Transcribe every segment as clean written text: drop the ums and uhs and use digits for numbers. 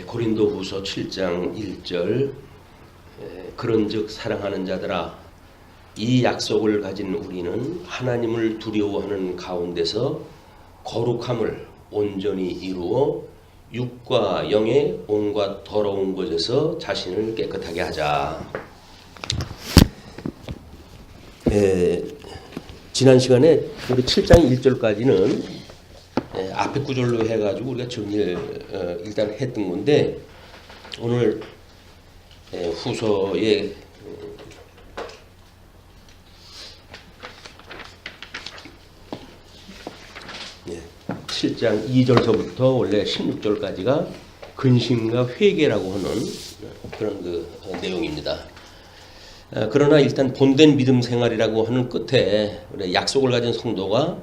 고린도후서 7장 1절 그런즉 사랑하는 자들아 이 약속을 가진 우리는 하나님을 두려워하는 가운데서 거룩함을 온전히 이루어 육과 영의 온갖 더러운 것에서 자신을 깨끗하게 하자. 지난 시간에 우리 7장 1절까지는 앞에 구절로 해가지고 우리가 정리를 일단 했던 건데 오늘 후서에 7장 2절서부터 원래 16절까지가 근심과 회개라고 하는 그런 내용입니다. 그러나 일단 본된 믿음 생활이라고 하는 끝에 약속을 가진 성도가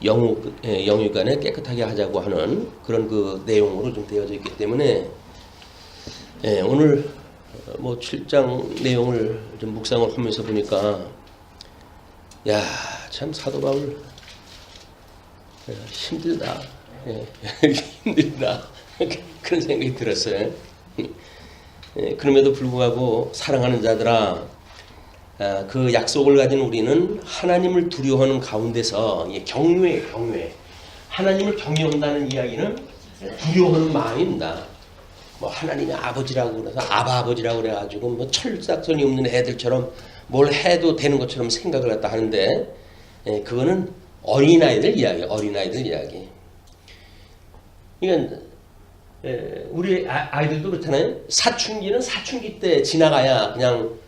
영육간에 깨끗하게 하자고 하는 그런 내용으로 좀 되어져 있기 때문에 오늘 7장 내용을 좀 묵상을 하면서 보니까 참 사도 바울 힘들다. 힘들다. 그런 생각이 들었어요. 그럼에도 불구하고 사랑하는 자들아 그 약속을 가진 우리는 하나님을 두려워하는 가운데서 경외 하나님을 경외한다는 이야기는 두려워하는 마음입니다. 하나님이 아버지라고 그래서 아버지라고 그래가지고 철딱선이 없는 애들처럼 뭘 해도 되는 것처럼 생각을 갖다 하는데 그거는 어린아이들 이야기. 그러니까 우리 아이들도 그렇잖아요. 사춘기는 사춘기 때 지나가야 그냥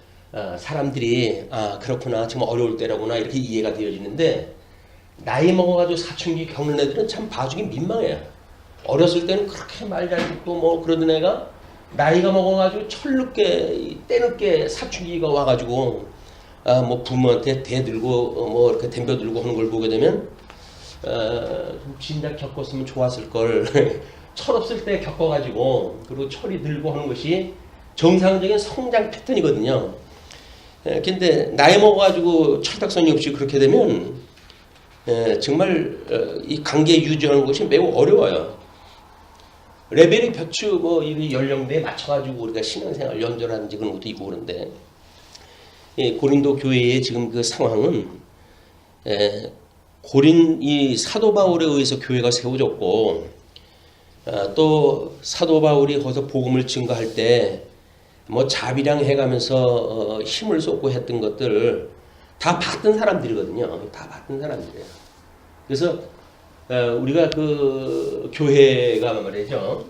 사람들이 그렇구나 정말 어려울 때라구나 이렇게 이해가 되어지는데 나이 먹어가지고 사춘기 겪는 애들은 참 봐주기 민망해요. 어렸을 때는 그렇게 말 잘 듣고 그러던 애가 나이가 먹어가지고 때늦게 사춘기가 와가지고 부모한테 대들고 이렇게 덤벼들고 하는 걸 보게 되면 좀 진작 겪었으면 좋았을 걸. 철없을 때 겪어가지고 그리고 철이 들고 하는 것이 정상적인 성장 패턴이거든요. 근데 나이 먹어가지고 철딱선이 없이 그렇게 되면 정말 이 관계 유지하는 것이 매우 어려워요. 레벨이 벼추 이 연령대에 맞춰가지고 우리가 신앙생활 연결하는지 그런 것도 있고 그런데 고린도 교회의 지금 그 상황은 이 사도 바울에 의해서 교회가 세워졌고 또 사도 바울이 거기서 복음을 증거할 때 자비랑 해가면서 힘을 쏟고 했던 것들 다 봤던 사람들이거든요. 다 봤던 사람들이에요. 그래서 우리가 그 교회가 말이죠.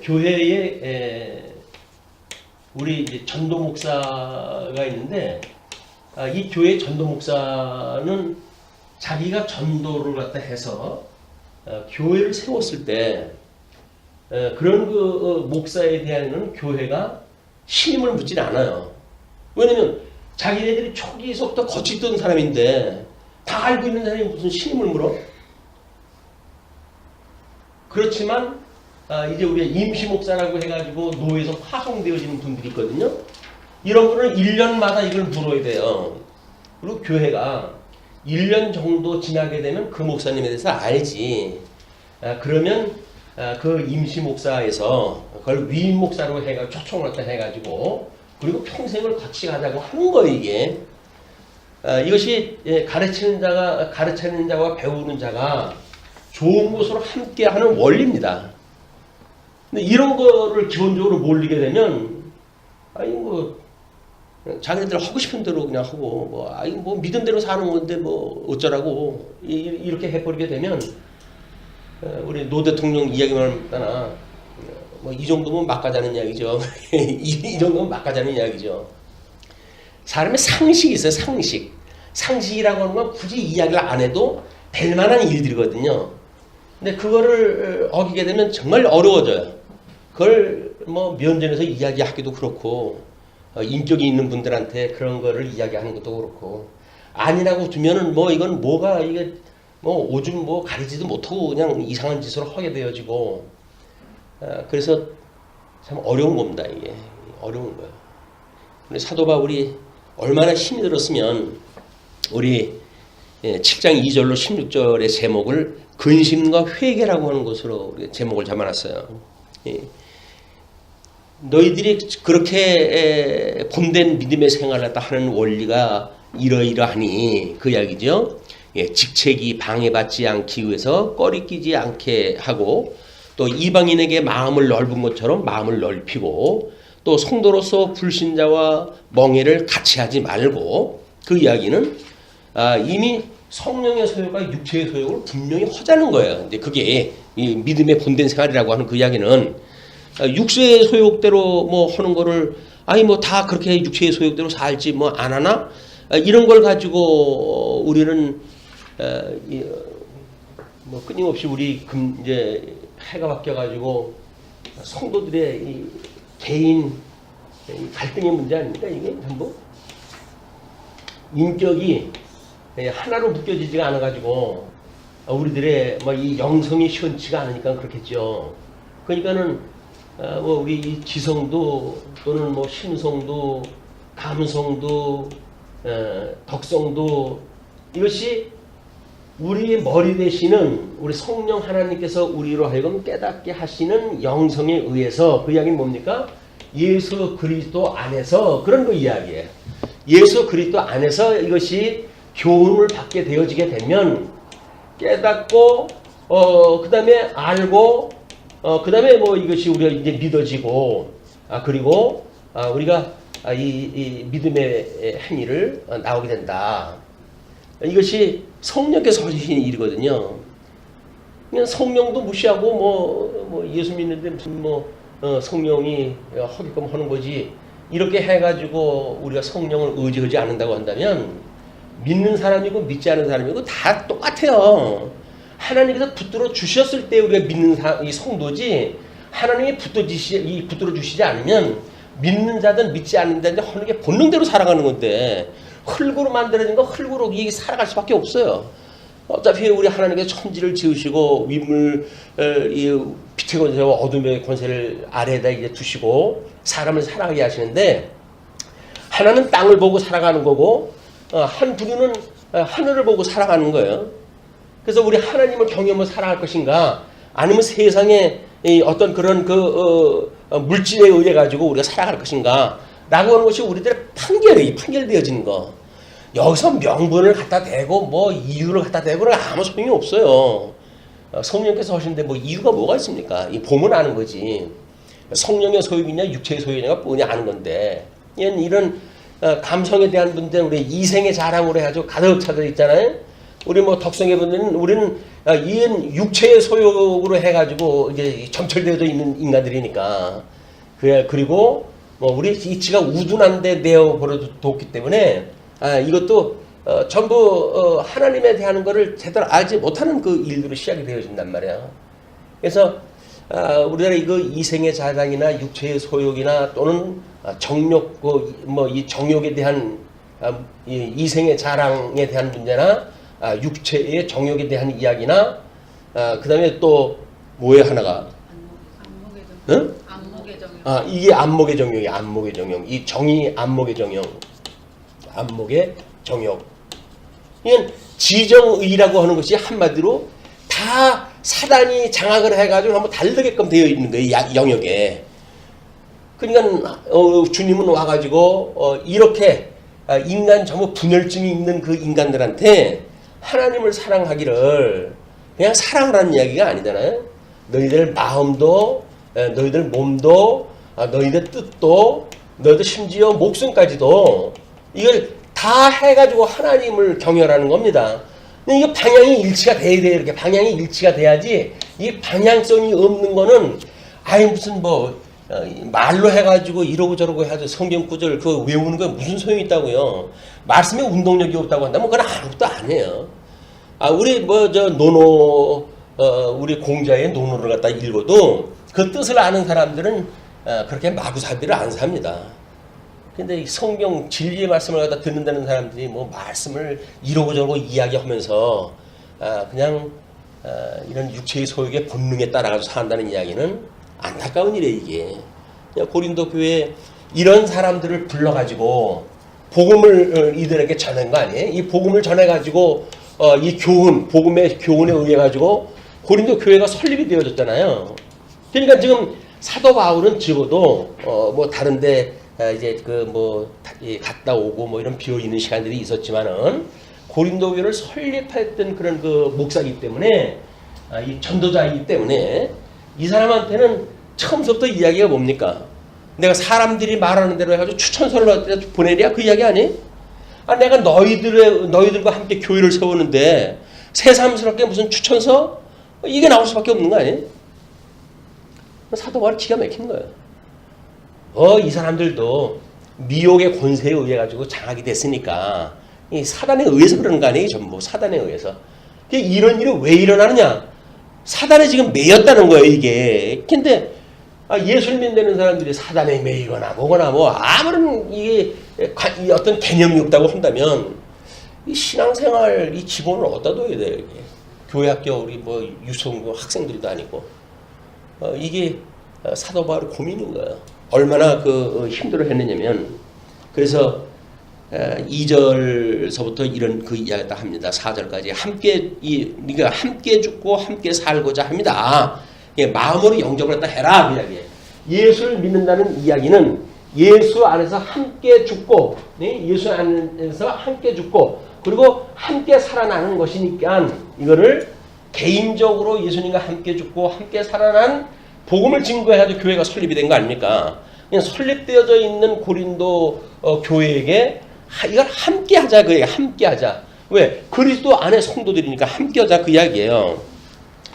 교회에 우리 이제 전도 목사가 있는데 이 교회 전도 목사는 자기가 전도를 갖다 해서 교회를 세웠을 때 그런 목사에 대한 교회가 신임을 묻지 않아요. 왜냐면 자기네들이 초기에서부터 거치던 사람인데 다 알고 있는 사람이 무슨 신임을 물어? 그렇지만 이제 우리가 임시 목사라고 해가지고 노예에서 파송되어지는 분들이 있거든요. 이런 분은 1년마다 이걸 물어야 돼요. 그리고 교회가 1년 정도 지나게 되면 그 목사님에 대해서 알지. 그러면 그 임시 목사에서 그걸 위임 목사로 해가지고 초청을 해가지고 그리고 평생을 같이 가자고 하는 거예요, 이게. 이것이 가르치는 자와 배우는 자가 좋은 곳으로 함께 하는 원리입니다. 근데 이런 거를 기본적으로 몰리게 되면 자기네들 하고 싶은 대로 그냥 하고 믿은 대로 사는 건데 어쩌라고 이렇게 해버리게 되면 우리 노 대통령 이야기만 하나 이 정도면 막가자는 이야기죠. 이 정도면 막가자는 이야기죠. 사람의 상식이 있어요. 상식이라고 하는 건 굳이 이야기를 안 해도 될 만한 일들이거든요. 근데 그거를 어기게 되면 정말 어려워져요. 그걸 면전에서 이야기하기도 그렇고 인격이 있는 분들한테 그런 거를 이야기하는 것도 그렇고 아니라고 두면은 이건 뭐가 이게 오줌 가리지도 못하고 그냥 이상한 짓으로 하게 되어지고 그래서 참 어려운 겁니다. 이게 어려운 거예요. 근데 사도 바울이 얼마나 힘이 들었으면 우리 7장 2절로 16절의 제목을 근심과 회개라고 하는 것으로 제목을 잡아놨어요. 예. 너희들이 그렇게 본된 믿음의 생활을 갖다 하는 원리가 이러이러하니 그 이야기죠. 예, 직책이 방해받지 않기 위해서 꺼리끼지 않게 하고 또 이방인에게 마음을 넓은 것처럼 마음을 넓히고 또 성도로서 불신자와 멍해를 같이 하지 말고 그 이야기는 이미 성령의 소욕과 육체의 소욕을 분명히 하자는 거예요. 근데 그게 이 믿음의 본된 생활이라고 하는 그 이야기는 육체의 소욕대로 뭐 하는 거를 아니 뭐 다 그렇게 육체의 소욕대로 살지 뭐 안 하나 이런 걸 가지고 우리는 뭐 끊임없이 우리 이제 해가 바뀌어가지고 성도들의 이 개인 갈등의 문제 아닙니까? 이게 전부 인격이 하나로 묶여지지가 않아가지고 우리들의 뭐 이 영성이 시원치가 않으니까 그렇겠죠. 그러니까는 뭐 우리 이 지성도 또는 뭐 심성도 감성도 덕성도 이것이 우리의 머리 되시는 우리 성령 하나님께서 우리로 하여금 깨닫게 하시는 영성에 의해서 그 이야기는 뭡니까? 예수 그리스도 안에서 그런 그 이야기예요. 예수 그리스도 안에서 이것이 교훈을 받게 되어지게 되면 깨닫고 그 다음에 알고 그 다음에 뭐 이것이 우리가 이제 믿어지고 그리고 우리가 이 믿음의 행위를 나오게 된다. 이것이 성령께서 하시는 일이거든요. 그냥 성령도 무시하고 뭐 예수 믿는데 무슨 성령이 하게끔 하는 거지 이렇게 해가지고 우리가 성령을 의지하지 않는다고 한다면 믿는 사람이고 믿지 않는 사람이고 다 똑같아요. 하나님께서 붙들어 주셨을 때 우리가 믿는 이 성도지 하나님이 붙들어 주시지 않으면 믿는 자든 믿지 않는 자든 하는 게 본능대로 살아가는 건데 흙으로 만들어진 거 흙으로 이게 살아갈 수밖에 없어요. 어차피 우리 하나님께서 천지를 지으시고 위물 빛의 권세와 어둠의 권세를 아래에다 이제 두시고 사람을 살아가게 하시는데 하나는 땅을 보고 살아가는 거고 한 부류는 하늘을 보고 살아가는 거예요. 그래서 우리 하나님을 경외하며 살아갈 것인가 아니면 세상에 어떤 그런 물질에 의해 가지고 우리가 살아갈 것인가 라고 하는 것이 우리들의 판결되어지는 거. 여기서 명분을 갖다 대고 뭐 이유를 갖다 대고는 아무 소용이 없어요. 성령께서 하시는데 뭐 이유가 뭐가 있습니까? 이 보면 아는 거지. 성령의 소유이냐 육체의 소유냐가 뻔히 아는 건데 이런 감성에 대한 분들 우리 이생의 자랑으로 해가지고 가득 차져 있잖아요. 우리 뭐 덕성의 분들은 우리는 이 육체의 소욕으로 해가지고 이제 점철되어져 있는 인간들이니까 그리고 뭐 우리 이치가 우둔한데 내어 버려뒀기 때문에 이것도 전부 하나님에 대한 거를 제대로 알지 못하는 그 일들로 시작이 되어진단 말이야. 그래서 우리가 이거 이생의 자랑이나 육체의 소욕이나 또는 정욕 이 정욕에 대한 이생의 자랑에 대한 문제나 육체의 정욕에 대한 이야기나 그 다음에 또 뭐에 하나가 응? 안목의 정욕. 이게 안목의 정욕이 안목의 정욕. 이 정이 안목의 정욕. 안목의 정욕. 이건 지정의라고 하는 것이 한마디로 다 사단이 장악을 해가지고 한번 다르게끔 되어 있는 거예요. 영역에. 그러니까 주님은 와가지고 이렇게 인간 전부 분열증이 있는 그 인간들한테 하나님을 사랑하기를 그냥 사랑하라는 이야기가 아니잖아요. 너희들 마음도 너희들 몸도 너희들 뜻도 너희들 심지어 목숨까지도 이걸 다 해가지고 하나님을 경외하라는 겁니다. 이게 방향이 일치가 돼야 돼요. 이렇게 방향이 일치가 돼야지 이 방향성이 없는 거는 무슨 말로 해가지고 이러고 저러고 해가지고 성경 구절 그 외우는 거 무슨 소용이 있다고요. 말씀에 운동력이 없다고 한다면 그건 아무것도 아니에요. 우리 우리 공자의 논어를 갖다 읽어도 그 뜻을 아는 사람들은 그렇게 마구사비를 안 삽니다. 근데 성경 진리의 말씀을 갖다 듣는다는 사람들이 뭐 말씀을 이러고 저러고 이야기하면서 그냥 이런 육체의 소욕의 본능에 따라가서 산다는 이야기는 안타까운 일이에요. 이게 고린도 교회에 이런 사람들을 불러가지고 복음을 이들에게 전한 거 아니에요? 이 복음을 전해가지고 이 복음의 교훈에 의해 가지고 고린도 교회가 설립이 되어졌잖아요. 그러니까 지금 사도 바울은 적어도 뭐 다른데 이제 갔다 오고 뭐 이런 비어 있는 시간들이 있었지만은 고린도 교회를 설립했던 그런 그 목사이기 때문에 이 전도자이기 때문에 이 사람한테는 처음부터 이야기가 뭡니까? 내가 사람들이 말하는 대로 해가지고 추천서를 보내랴 그 이야기 아니? 내가 너희들과 함께 교회를 세우는데 새삼스럽게 무슨 추천서? 이게 나올 수밖에 없는 거 아니에요? 사도 바울이 기가 막힌 거예요. 이 사람들도 미혹의 권세에 의해 가지고 장악이 됐으니까 이 사단에 의해서 그러는 거 아니에요? 전부 사단에 의해서. 이런 일이 왜 일어나느냐? 사단에 지금 매였다는 거예요, 이게. 근데 예수를 믿는 사람들이 사단에 매이거나 뭐거나 뭐 아무런 이게 어떤 개념이 없다고 한다면 이 신앙생활 이 기본을 어디다 둬야 돼요, 이게. 교회 학교 우리 뭐 유성고 학생들도 아니고 이게 사도 바울의 고민인 거예요. 얼마나 힘들어 했느냐면 그래서 2절서부터 이런 그 이야기를 합니다. 4절까지 우리가 함께 죽고 함께 살고자 합니다. 마음으로 영접을 했다 해라 그 이야기예요. 예수를 믿는다는 이야기는 예수 안에서 함께 죽고 예수 안에서 함께 죽고 그리고 함께 살아나는 것이니까 이거를 개인적으로 예수님과 함께 죽고 함께 살아난 복음을 증거해가지고 교회가 설립이 된 거 아닙니까? 그냥 설립되어져 있는 고린도 교회에게 이걸 함께 하자 그예요. 함께 하자. 왜? 그리스도 안에 성도들이니까 함께 하자 그 이야기예요.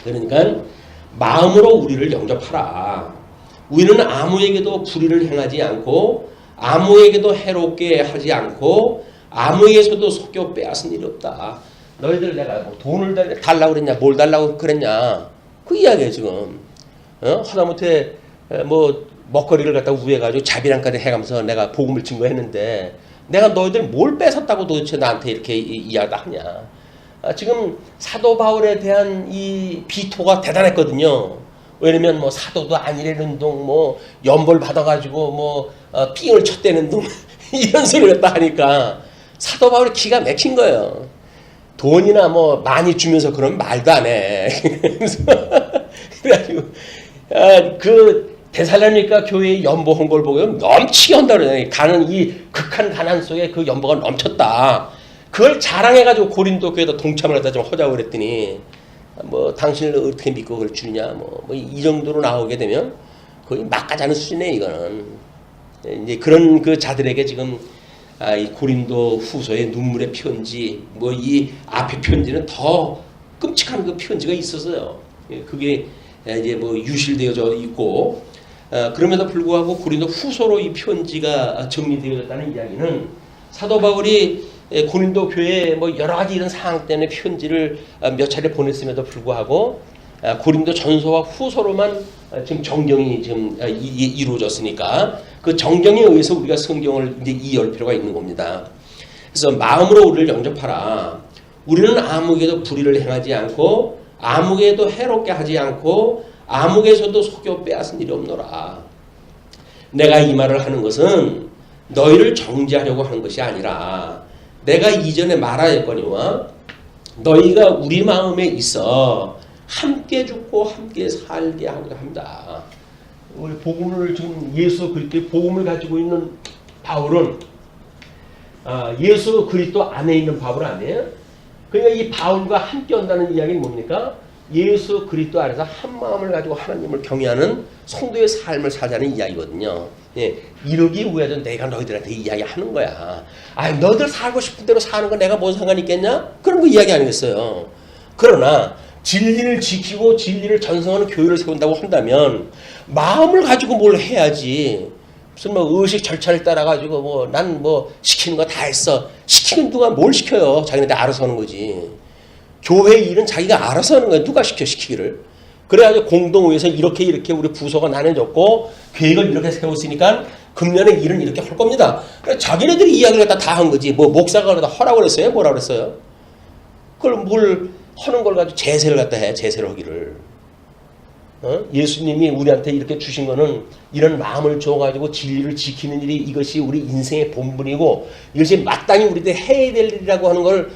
그러니까 마음으로 우리를 영접하라. 우리는 아무에게도 불의를 행하지 않고 아무에게도 해롭게 하지 않고 아무에게서도 속여 빼앗은 일이 없다. 너희들 내가 뭐 돈을 달라고 그랬냐 뭘 달라고 그랬냐 그 이야기예요 지금. 하다못해 뭐 먹거리를 갖다가 우해가지고 자비랑까지 해가면서 내가 복음을 증거했는데 내가 너희들 뭘 뺏었다고 도대체 나한테 이렇게 이야기하냐. 지금 사도 바울에 대한 이 비토가 대단했거든요. 왜냐면 뭐 사도도 아니라는 둥, 뭐 연벌 받아가지고 뭐 삥을 쳤대는 둥 이런 소리를 했다 하니까 사도 바울이 기가 막힌 거예요. 돈이나 뭐 많이 주면서 그런 말도 안 해. 그래가지고 그 데살로니가 교회의 연보한 걸 보면 넘치게 한다 그러잖아요. 가는 이 극한 가난 속에 그 연보가 넘쳤다. 그걸 자랑해가지고 고린도 교회에다 동참을 하다 좀 하자고 그랬더니 뭐 당신을 어떻게 믿고 그걸 주느냐 뭐 이 정도로 나오게 되면 거의 막가자는 수준이에요 이거는. 이제 그런 그 자들에게 지금 이 고린도 후서의 눈물의 편지 뭐 이 앞에 편지는 더 끔찍한 그 편지가 있었어요. 그게 이제 뭐 유실되어져 있고 그럼에도 불구하고 고린도 후서로 이 편지가 정리되어졌다는 이야기는 사도 바울이 고린도 교회에 뭐 여러 가지 이런 상황 때문에 편지를 몇 차례 보냈음에도 불구하고 고린도 전서와 후서로만 지금 정경이 지금 이루어졌으니까 그 정경에 의해서 우리가 성경을 이제 이해할 필요가 있는 겁니다. 그래서 마음으로 우리를 영접하라. 우리는 아무에게도 불의를 행하지 않고 아무에게도 해롭게 하지 않고 아무에게서도 속여 빼앗은 일이 없노라. 내가 이 말을 하는 것은 너희를 정죄하려고 하는 것이 아니라 내가 이전에 말하였거니와 너희가 우리 마음에 있어 함께 죽고 함께 살게 하고자 합니다. 우리 복음을 지금 예수 그리스도의 복음을 가지고 있는 바울은 예수 그리스도 안에 있는 바울 아니에요? 그러니까 이 바울과 함께 온다는 이야기는 뭡니까? 예수 그리스도 안에서 한 마음을 가지고 하나님을 경외하는 성도의 삶을 살자는 이야기거든요. 예, 이러기 위해서 내가 너희들한테 이야기하는 거야. 너희들 살고 싶은 대로 사는 거 내가 뭔 상관이 있겠냐? 그런 거 이야기 아니겠어요. 그러나 진리를 지키고 진리를 전승하는 교회를 세운다고 한다면 마음을 가지고 뭘 해야지. 무슨 뭐 의식 절차를 따라가지고 뭐 난 뭐 시키는 거 다 했어. 시키는 누가 뭘 시켜요? 자기네들 알아서 하는 거지. 교회 일은 자기가 알아서 하는 거야. 누가 시키기를. 그래가지고 공동회에서 이렇게 우리 부서가 나눠졌고 계획을 이렇게 세웠으니까 금년에 일은 이렇게 할 겁니다. 자기네들이 이야기를 다 한 거지. 뭐 목사가 그러다 하라고 그랬어요? 뭐라 그랬어요? 그걸 뭘 하는 걸 가지고 제세를 갖다 해. 제세를 하기를. 예수님이 우리한테 이렇게 주신 거는 이런 마음을 줘가지고 진리를 지키는 일이 이것이 우리 인생의 본분이고 이것이 마땅히 우리한테 해야 될 일이라고 하는 걸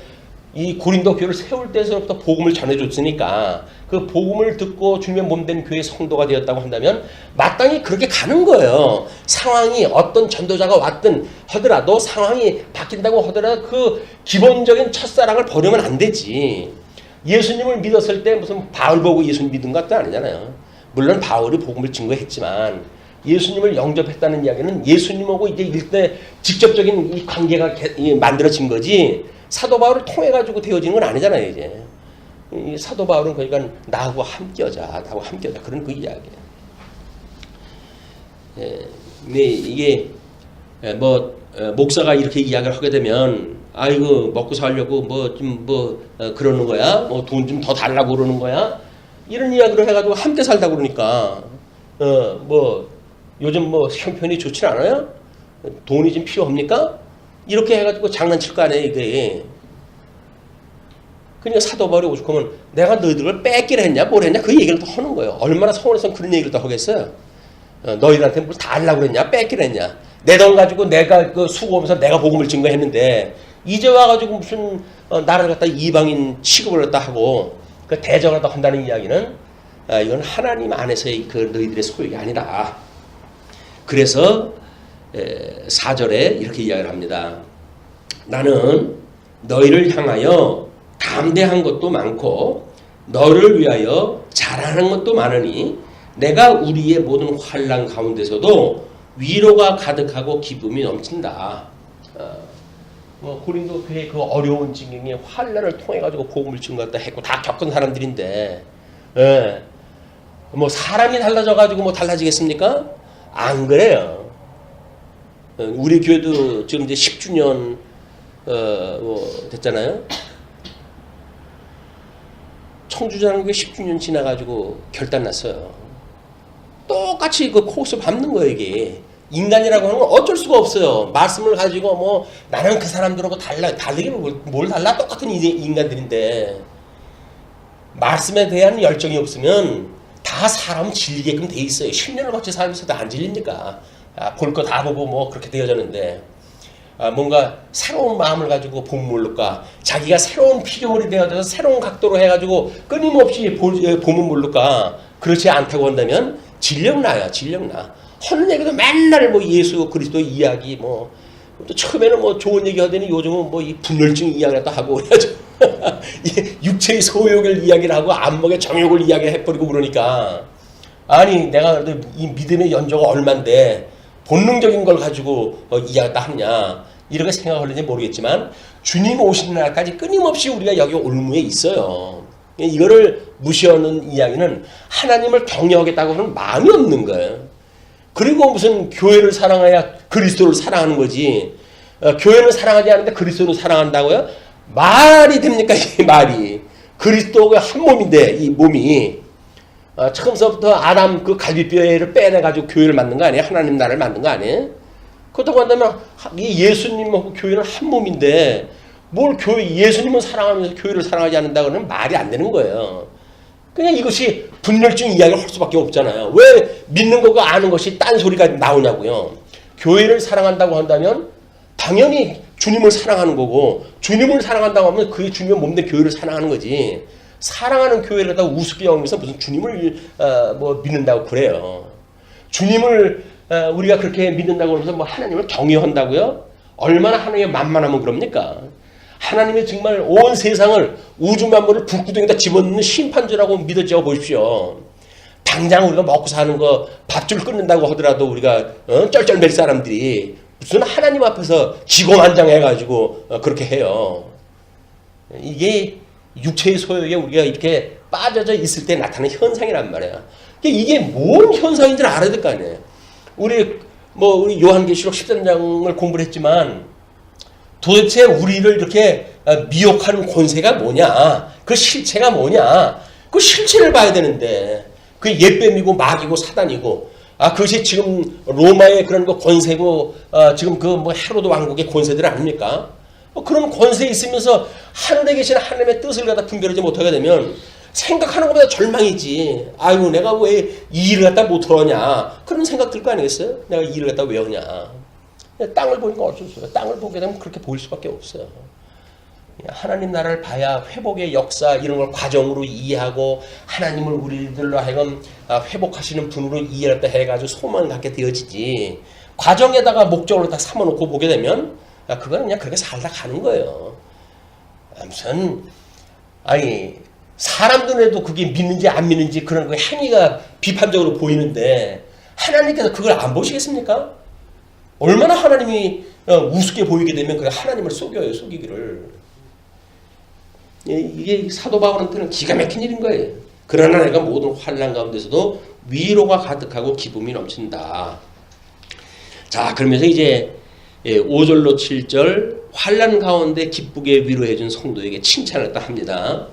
이 고린도 교회를 세울 때서부터 복음을 전해줬으니까 그 그 복음을 듣고 주님의 몸된 교회 성도가 되었다고 한다면 마땅히 그렇게 가는 거예요. 상황이 어떤 전도자가 왔든 하더라도 상황이 바뀐다고 하더라도 그 기본적인 첫사랑을 버리면 안 되지. 예수님을 믿었을 때 무슨 바울 보고 예수님 믿은 것도 아니잖아요. 물론 바울이 복음을 증거했지만 예수님을 영접했다는 이야기는 예수님하고 이제 일대 직접적인 이 관계가 만들어진 거지 사도 바울을 통해 가지고 되어지는 건 아니잖아요. 이제 이 사도 바울은 그러니까 나하고 함께하자, 그런 그 이야기예요. 네, 이게 목사가 이렇게 이야기를 하게 되면 아이고 먹고 살려고 그러는 거야, 뭐 돈 좀 더 달라고 그러는 거야, 이런 이야기를 해가지고 함께 살다 그러니까 요즘 형편이 좋지 않아요? 돈이 좀 필요합니까? 이렇게 해가지고 장난칠 거 아니에요, 이게. 그러니까 사도 바울이 오죽하면 내가 너희들을 뺏기를 했냐, 뭘 했냐, 그 얘기를 또 하는 거예요. 얼마나 서울에서 그런 얘기를 또 하겠어요? 너희들한테 뭘 다 하려고 그랬냐, 뺏기를 했냐. 내 돈 가지고 내가 그 수고하면서 내가 복음을 증거했는데 이제 와가지고 무슨 나를 갖다 이방인 취급을 갖다 하고 그 대적을 갖다 한다는 이야기는 이건 하나님 안에서의 그 너희들의 소유가 아니다. 그래서 4절에 이렇게 이야기를 합니다. 나는 너희를 향하여 담대한 것도 많고 너를 위하여 자라는 것도 많으니 내가 우리의 모든 환난 가운데서도 위로가 가득하고 기쁨이 넘친다. 고린도 교회 그 어려운 지경에 환난을 통해 가지고 복음을 증거했다 했고 다 겪은 사람들인데, 사람이 달라져 가지고 달라지겠습니까? 안 그래요. 우리 교회도 지금 이제 10주년 됐잖아요. 청주자랑교회 10주년 지나가지고 결단 났어요. 똑같이 그 코스 밟는 거예요, 이게. 인간이라고 하는 건 어쩔 수가 없어요. 말씀을 가지고 나는 그 사람들하고 다르기는 뭘 달라? 똑같은 인간들인데 말씀에 대한 열정이 없으면 다 사람 질리게끔 돼 있어요. 10년을 같이 살면서도 안 질립니까? 볼 거 다 보고 그렇게 되어졌는데 뭔가 새로운 마음을 가지고 보면 자기가 새로운 피조물이 되어져서 새로운 각도로 해가지고 끊임없이 보면 모를까. 그렇지 않다고 한다면 질력나요. 하는 얘기도 맨날 예수 그리스도 이야기 또 처음에는 좋은 얘기 하더니 요즘은 이 분열증 이야기를 또 하고 그래가지고 육체의 소욕을 이야기를 하고 안목의 정욕을 이야기를 해버리고 그러니까 아니 내가 이 믿음의 연조가 얼만데 본능적인 걸 가지고 이야기를 하느냐 이렇게 생각하는지 모르겠지만 주님 오시는 날까지 끊임없이 우리가 여기 올무에 있어요. 이거를 무시하는 이야기는 하나님을 경외하겠다고 하는 마음이 없는 거예요. 그리고 무슨 교회를 사랑해야 그리스도를 사랑하는 거지. 교회는 사랑하지 않는데 그리스도를 사랑한다고요? 말이 됩니까? 이 말이. 그리스도가 한 몸인데 이 몸이 처음서부터 아담 그 갈비뼈를 빼내가지고 교회를 만든 거 아니에요? 하나님 나라를 만든 거 아니에요? 그렇다고 한다면 이 예수님하고 교회는 한 몸인데 뭘 예수님은 사랑하면서 교회를 사랑하지 않는다고는 말이 안 되는 거예요. 그냥 이것이 분열증 이야기를 할 수밖에 없잖아요. 왜 믿는 거가 아는 것이 딴소리가 나오냐고요. 교회를 사랑한다고 한다면 당연히 주님을 사랑하는 거고 주님을 사랑한다고 하면 그게 주님의 몸된 교회를 사랑하는 거지. 사랑하는 교회를 갖다가 우습게 여기면서 무슨 주님을 믿는다고 그래요. 주님을 우리가 그렇게 믿는다고 하면서 하나님을 경외한다고요? 얼마나 하나님의 만만하면 그럽니까? 하나님이 정말 온 세상을 우주 만물을 불구덩이에다 집어넣는 심판주라고 믿어져 보십시오. 당장 우리가 먹고 사는 거 밥줄 끊는다고 하더라도 우리가 쩔쩔맬 사람들이 무슨 하나님 앞에서 기고만장해가지고 그렇게 해요. 이게 육체의 소욕에 우리가 이렇게 빠져져 있을 때 나타나는 현상이란 말이야. 이게 뭔 현상인지를 알아야 될 거 아니에요. 우리 요한계시록 13장을 공부를 했지만 도대체 우리를 이렇게 미혹하는 권세가 뭐냐? 그 실체가 뭐냐? 그 실체를 봐야 되는데 그 옛뱀이고 마귀고 사단이고 그것이 지금 로마의 그런 거 권세고 지금 헤로드 왕국의 권세들 아닙니까? 그런 권세에 있으면서 하늘에 계신 하나님의 뜻을 갖다 분별하지 못하게 되면 생각하는 것보다 절망이지. 아이고 내가 왜 이 일을 갖다 못하냐? 그런 생각 들 거 아니겠어요? 내가 이 일을 갖다 왜 하냐? 땅을 보니까 어쩔 수 없어요. 땅을 보게 되면 그렇게 보일 수밖에 없어요. 하나님 나라를 봐야 회복의 역사 이런 걸 과정으로 이해하고 하나님을 우리들로 하여금 회복하시는 분으로 이해했다 해가지고 소망을 갖게 되어지지. 과정에다가 목적으로 다 삼아놓고 보게 되면 그거는 그냥 그렇게 살다 가는 거예요. 아무튼 아니 사람 눈에도 그게 믿는지 안 믿는지 그런 그 행위가 비판적으로 보이는데 하나님께서 그걸 안 보시겠습니까? 얼마나 하나님이 우습게 보이게 되면 그 하나님을 속여요. 속이기를. 이게 사도 바울한테는 기가 막힌 일인 거예요. 그러나 내가 모든 환난 가운데서도 위로가 가득하고 기쁨이 넘친다. 자, 그러면서 이제 5절로 7절 환난 가운데 기쁘게 위로해 준 성도에게 칭찬을 딱 합니다.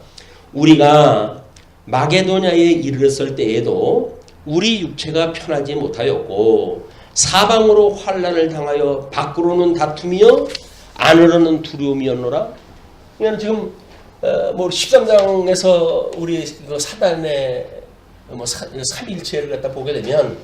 우리가 마게도냐에 이르렀을 때에도 우리 육체가 편하지 못하였고 사방으로 환난을 당하여 밖으로는 다툼이요 안으로는 두려움이었노라. 그냥 지금 뭐 13장에서 우리 사단의 뭐 삼일체를 갖다 보게 되면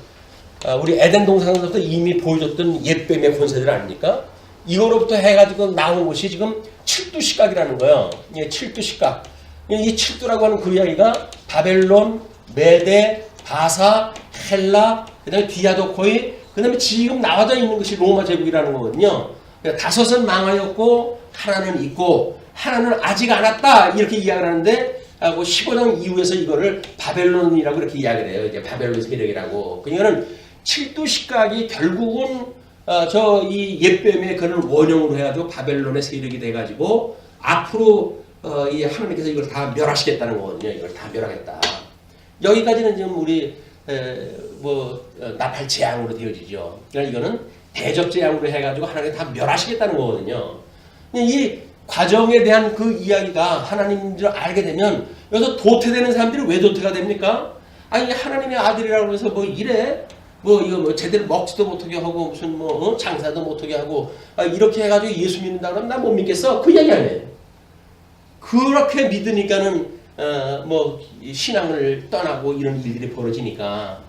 우리 에덴 동산에서부터 이미 보여줬던 옛뱀의 권세들 아닙니까? 이거로부터 해가지고 나온 것이 지금 칠두식각이라는 거예요. 칠두식각. 이 칠두라고 하는 그 이야기가 바벨론, 메데, 바사, 헬라, 그 다음에 디아도코이, 그 다음에 지금 나와져 있는 것이 로마 제국이라는 거거든요. 그러니까 다섯은 망하였고 하나는 있고 하나는 아직 안 왔다 이렇게 이야기를 하는데 15장 이후에서 이거를 바벨론이라고 이렇게 이야기를 해요. 이제 바벨론 세력이라고. 그러니까는 칠두식각이 결국은 이 옛뱀의 그런 원형으로 해가지고 바벨론의 세력이 돼가지고 앞으로 이 하나님께서 이걸 다 멸하시겠다는 거거든요. 이걸 다 멸하겠다. 여기까지는 지금 우리 나팔 재앙으로 되어지죠. 그러니까 이거는 대적 재앙으로 해가지고 하나님이 다 멸하시겠다는 거거든요. 이 과정에 대한 그 이야기가 하나님인 줄 알게 되면 여기서 도태되는 사람들이 왜 도태가 됩니까? 아니 하나님의 아들이라고 해서 뭐 이래? 이거 제대로 먹지도 못하게 하고 무슨 장사도 못하게 하고 이렇게 해가지고 예수 믿는다 그러면 나 못 믿겠어? 그 이야기 아니에요. 그렇게 믿으니까는 신앙을 떠나고 이런 일들이 벌어지니까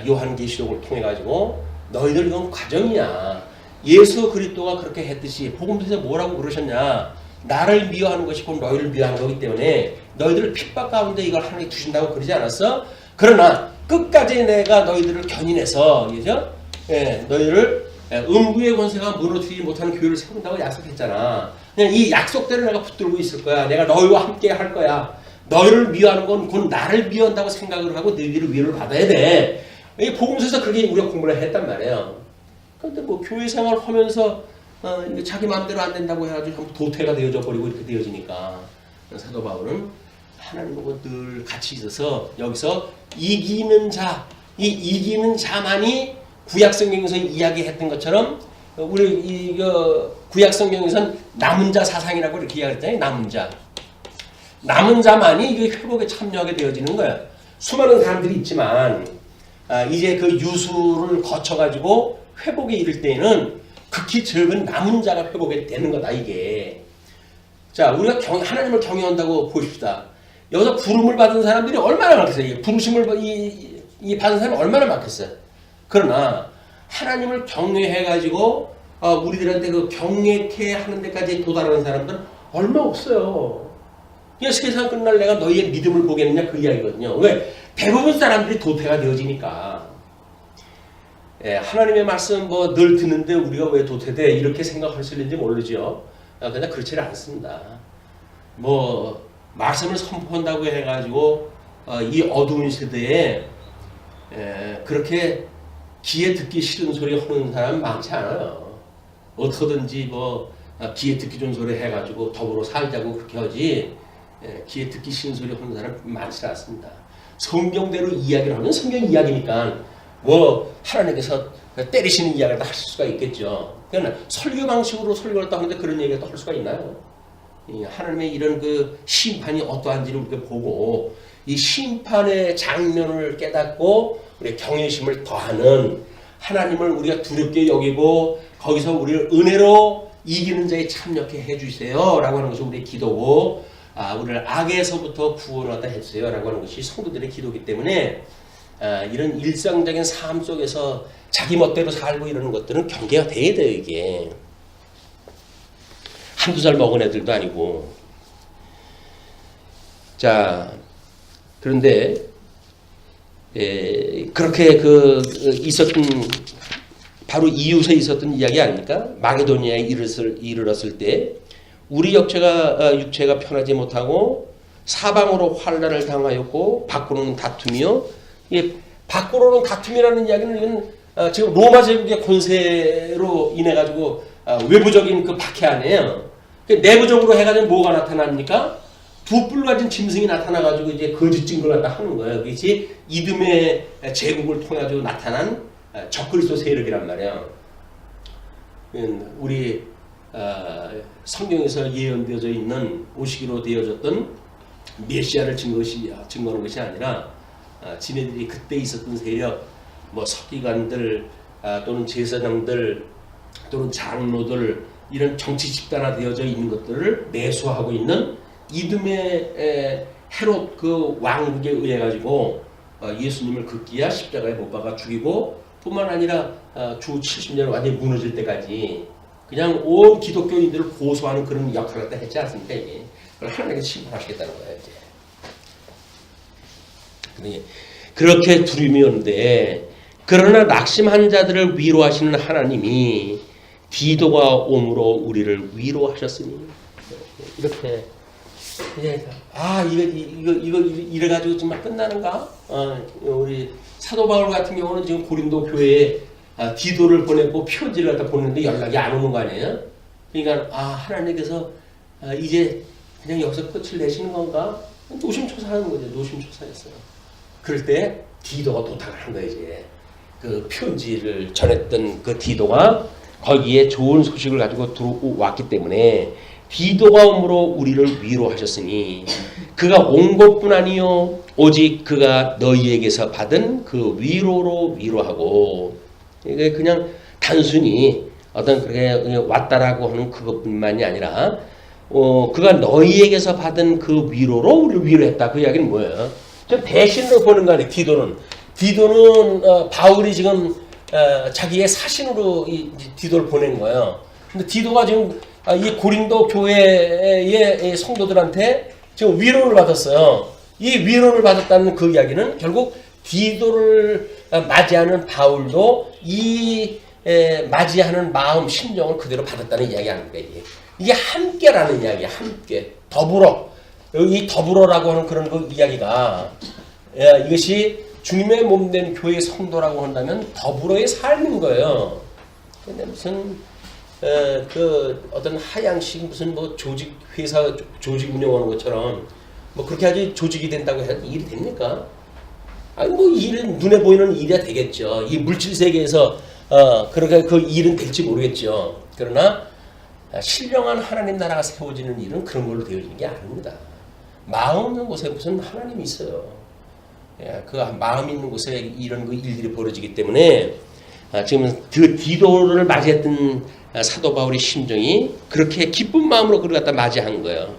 요한계시록을 통해 가지고 너희들 이건 과정이야. 예수 그리스도가 그렇게 했듯이 복음서에서 뭐라고 그러셨냐? 나를 미워하는 것이 곧 너희를 미워하는 거기 때문에 너희들을 핍박 가운데 이걸 하나님이 두신다고 그러지 않았어? 그러나 끝까지 내가 너희들을 견인해서 그죠? 너희를 음부의 권세가 무너뜨리지 못하는 교회를 세운다고 약속했잖아. 그냥 이 약속대로 내가 붙들고 있을 거야. 내가 너희와 함께 할 거야. 너희를 미워하는 건 곧 나를 미워한다고 생각을 하고 너희들을 위로를 받아야 돼. 이 복음서에서 그렇게 우리가 공부를 했단 말이에요. 그런데 교회 생활 하면서 자기 마음대로 안 된다고 해가지고 도태가 되어져 버리고 이렇게 되어지니까 사도 바울은 하나님하고 늘 같이 있어서 여기서 이기는 자, 이 이기는 자만이 구약성경에서 이야기했던 것처럼 우리 구약성경에서는 남은 자 사상이라고 이렇게 이야기했잖아요. 남은 자만이 이 회복에 참여하게 되어지는 거예요. 수많은 사람들이 있지만 이제 그 유수를 거쳐가지고 회복에 이를 때에는 극히 적은 남은 자가 회복이 되는 거다 이게. 자, 우리가 하나님을 경외한다고 보십시다. 여기서 부름을 받은 사람들이 얼마나 많겠어요. 부르심을 받은 사람이 얼마나 많겠어요. 그러나 하나님을 경외해가지고 우리들한테 그 경외케 하는 데까지 도달하는 사람들은 얼마 없어요. 그냥 세상 끝날 내가 너희의 믿음을 보겠느냐 그 이야기거든요. 왜? 대부분 사람들이 도태가 되어지니까. 하나님의 말씀 늘 듣는데 우리가 왜 도태돼? 이렇게 생각할 수 있는지 모르죠. 그냥 그렇지는 않습니다. 말씀을 선포한다고 해가지고 이 어두운 세대에 그렇게 귀에 듣기 싫은 소리 하는 사람 많지 않아요. 어떻게든지 귀에 듣기 좋은 소리 해가지고 더불어 살자고 그렇게 하지 귀에 듣기 싫은 소리 하는 사람 많지 않습니다. 성경대로 이야기를 하면 성경 이야기니까 하나님께서 때리시는 이야기를 할 수가 있겠죠. 그러나 설교 방식으로 설교를 하는데 그런 얘기가 또 할 수가 있나요? 하나님의 이런 그 심판이 어떠한지를 우리가 보고 이 심판의 장면을 깨닫고 우리의 경외심을 더하는 하나님을 우리가 두렵게 여기고 거기서 우리를 은혜로 이기는 자에 참여케 해주세요 라고 하는 것이 우리의 기도고 우리를 악에서부터 구원하다 해주세요 라고 하는 것이 성도들의 기도이기 때문에 이런 일상적인 삶 속에서 자기 멋대로 살고 이러는 것들은 경계가 돼야 돼요. 이게 한두 살 먹은 애들도 아니고. 자, 그런데 그렇게 있었던 바로 이웃에 있었던 이야기 아닙니까? 마게도니아에 이르렀을 때 우리 육체가 편하지 못하고 사방으로 환난을 당하였고 밖으로는 다툼이요. 밖으로는 다툼이라는 이야기는 이건 지금 로마 제국의 권세로 인해 가지고 외부적인 그 박해 아니에요. 내부적으로 해가지고 뭐가 나타납니까? 두 뿔 가진 짐승이 나타나가지고 이제 거짓 증거를 갖다 하는 거예요. 그것이 이듬의 제국을 통해 가지고 나타난 적그리스도 세력이란 말이에요. 우리 성경에서 예언되어져 있는 오시기로 되어졌던 메시아를 증거하는 것이 아니라 지네들이 그때 있었던 세력, 뭐 서기관들 또는 제사장들 또는 장로들 이런 정치 집단화되어져 있는 것들을 내수하고 있는 이듬의 헤롯 그 왕국에 의해 가지고 예수님을 극기야 십자가에 못 박아 죽이고 뿐만 아니라 주 70년 완전히 무너질 때까지 그냥 온 기독교인들을 고소하는 그런 역할을 했지 않습니까? 이게. 그걸 하나님께서 심판하시겠다는 거예요. 이제. 그렇게 두려움이 오는데 그러나 낙심한 자들을 위로하시는 하나님이 디도가 옴으로 우리를 위로하셨으니 이렇게 이제 이거 이래가지고 정말 끝나는가? 우리 사도 바울 같은 경우는 지금 고린도 교회에 디도를 보내고 편지를 갖다 보냈는데 연락이 안 오는 거 아니에요? 그러니까 하나님께서 이제 그냥 여기서 끝을 내시는 건가? 노심초사하는 거죠. 노심초사했어요. 그럴 때 디도가 도착을 한 거예요. 이제 그 편지를 전했던 그 디도가 거기에 좋은 소식을 가지고 들어왔기 때문에 디도가 옴으로 우리를 위로하셨으니 그가 온 것뿐 아니요 오직 그가 너희에게서 받은 그 위로로 위로하고 이게 그냥 단순히 어떤 그렇게 왔다라고 하는 그것뿐만이 아니라 그가 너희에게서 받은 그 위로로 우리를 위로했다. 그 이야기는 뭐예요? 좀 대신으로 보는 거 아니에요. 디도는 바울이 지금 자기의 사신으로 이 디도를 보낸 거예요. 근데 디도가 지금 이 고린도 교회의 성도들한테 지금 위로를 받았어요. 이 위로를 받았다는 그 이야기는 결국 디도를 맞이하는 바울도 이 맞이하는 마음, 심정을 그대로 받았다는 이야기 아닙니까? 이게 함께라는 이야기야. 함께. 더불어. 이 더불어라고 하는 그런 그 이야기가 이것이 주님의 몸된 교회 성도라고 한다면 더불어의 삶인 거예요. 근데 무슨 어떤 하향식 무슨 뭐 회사 조직 운영하는 것처럼 뭐 그렇게 하지 조직이 된다고 해서 일이 됩니까? 아니 뭐 일은 눈에 보이는 일이야 되겠죠. 이 물질 세계에서 그렇게 그 일은 될지 모르겠죠. 그러나 신령한 하나님 나라가 세워지는 일은 그런 걸로 되어지는 게 아닙니다. 마음 있는 곳에 무슨 하나님이 있어요. 그 마음 있는 곳에 이런 그 일들이 벌어지기 때문에 지금 그 디도를 맞이했던 사도 바울의 심정이 그렇게 기쁜 마음으로 그를 갖다 맞이한 거예요.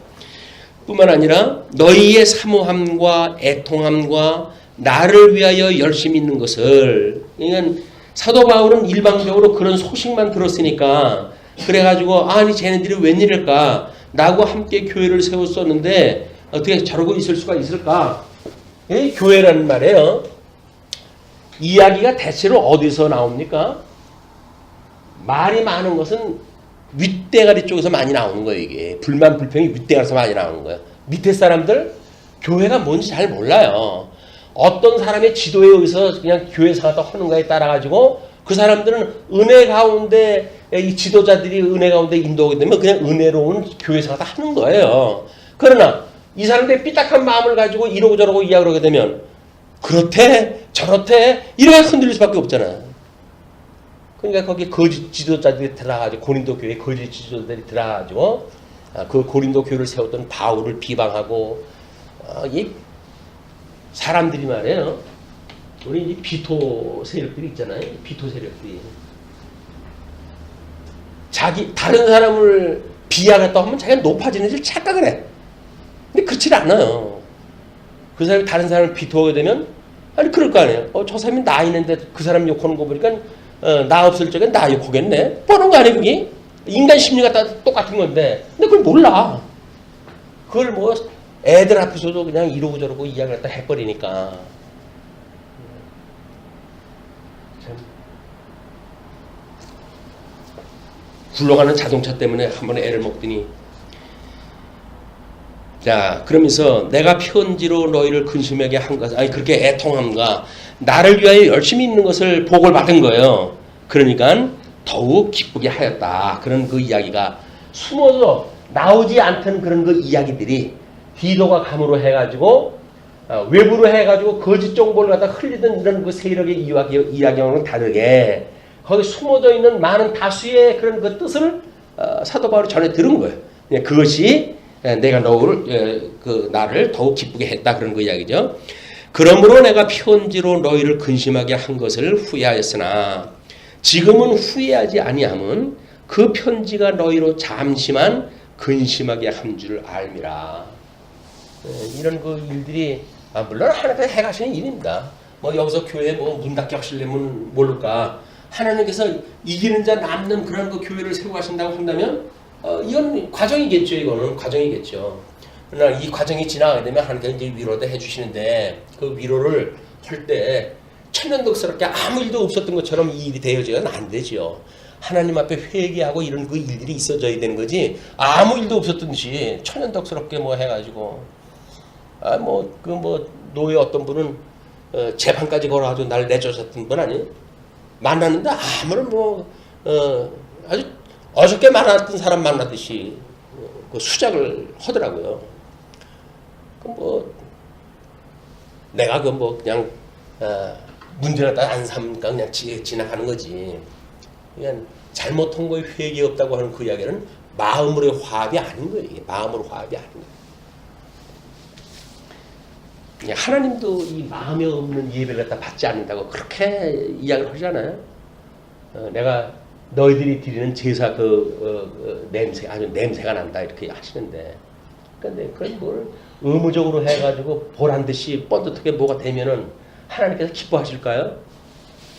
뿐만 아니라 너희의 사모함과 애통함과 나를 위하여 열심히 있는 것을 그러니까 사도 바울은 일방적으로 그런 소식만 들었으니까 그래가지고 아니 쟤네들이 웬일일까 나하고 함께 교회를 세웠었는데 어떻게 저러고 있을 수가 있을까? 교회라는 말이에요. 이야기가 대체로 어디서 나옵니까? 말이 많은 것은 윗대가리 쪽에서 많이 나오는 거예요. 이게 불만 불평이 윗대가리에서 많이 나오는 거예요. 밑에 사람들 교회가 뭔지 잘 몰라요. 어떤 사람의 지도에 의해서 그냥 교회사가 하는 거에 따라 가지고 그 사람들은 은혜 가운데 이 지도자들이 은혜 가운데 인도하게 되면 그냥 은혜로운 교회사가 하는 거예요. 그러나 이 사람들의 삐딱한 마음을 가지고 이러고 저러고 이야기하게 되면 그렇대 저렇대 이렇게 흔들릴 수밖에 없잖아. 그러니까 거기 거짓 지도자들이 들어가지고 고린도 교회 거짓 지도자들이 들어가지고 그 고린도 교회를 세웠던 바울을 비방하고 이 사람들이 말이에요. 우리 이 비토 세력들이 있잖아요. 비토 세력들이 다른 사람을 비하했다 하면 자기가 높아지는 줄 착각을 해. 근데 그렇지 않아요. 그 사람이 다른 사람을 비토하게 되면 아니 그럴 거 아니에요. 저 사람이 나 있는데 그 사람 욕하는 거 보니까 나 없을 적엔 나 욕하겠네. 뻔한 거 아니에요 그게? 인간 심리가 다 똑같은 건데, 근데 그걸 몰라. 그걸 뭐 애들 앞에서도 그냥 이러고 저러고 이야기를 갖다 해버리니까. 참. 굴러가는 자동차 때문에 한 번에 애를 먹더니. 자, 그러면서 내가 편지로 너희를 근심하게 한 것, 아니 그렇게 애통함과 나를 위하여 열심히 있는 것을 복을 받은 거예요. 그러니까 더욱 기쁘게 하였다. 그런 그 이야기가 숨어서 나오지 않던 그런 그 이야기들이 디도가 감으로 해가지고 외부로 해가지고 거짓 정보를 갖다 흘리던 이런 그 세력의 이야기와는 다르게 거기 숨어져 있는 많은 다수의 그런 그 뜻을 사도 바울이 전해 들은 거예요. 그것이 내가 나를 더욱 기쁘게 했다 그런 그 이야기죠. 그러므로 내가 편지로 너희를 근심하게 한 것을 후회하였으나 지금은 후회하지 아니함은 그 편지가 너희로 잠시만 근심하게 한 줄 알미라. 이런 그 일들이 물론 하나님께서 해가시는 일입니다. 뭐 여기서 교회 뭐 문 닫기 하시려면 모를까. 하나님께서 이기는 자 남는 그런 그 교회를 세워 가신다고 한다면 이건 과정이겠죠. 이거는 과정이겠죠. 그러나 이 과정이 지나가게 되면 하나님께서 이제 위로도 해주시는데 그 위로를 할 때 천연덕스럽게 아무 일도 없었던 것처럼 이 일이 되어져는 안 되죠. 하나님 앞에 회개하고 이런 그 일들이 있어져야 되는 거지 아무 일도 없었던지 천연덕스럽게 뭐 해가지고 노예 어떤 분은 재판까지 걸어가지고 날 내쫓았던 분 아니에요? 만났는데 아무런 아주 어저께 만났던 사람 만나듯이 그 수작을 하더라고요. 내가 그냥 문제가 안 삼니까 그냥 지나가는 거지. 그냥 잘못한 거에 회개 없다고 하는 그 이야기는 마음으로의 화합이 아닌 거예요. 이게 마음으로 화합이 아닌 거예요. 하나님도 이 마음에 없는 예배를 갖다 받지 않는다고 그렇게 이야기를 하잖아요. 내가 너희들이 드리는 제사 냄새 아주 냄새가 난다 이렇게 하시는데, 근데 그건 뭘 의무적으로 해가지고 보란 듯이 뻔듯하게 뭐가 되면은 하나님께서 기뻐하실까요?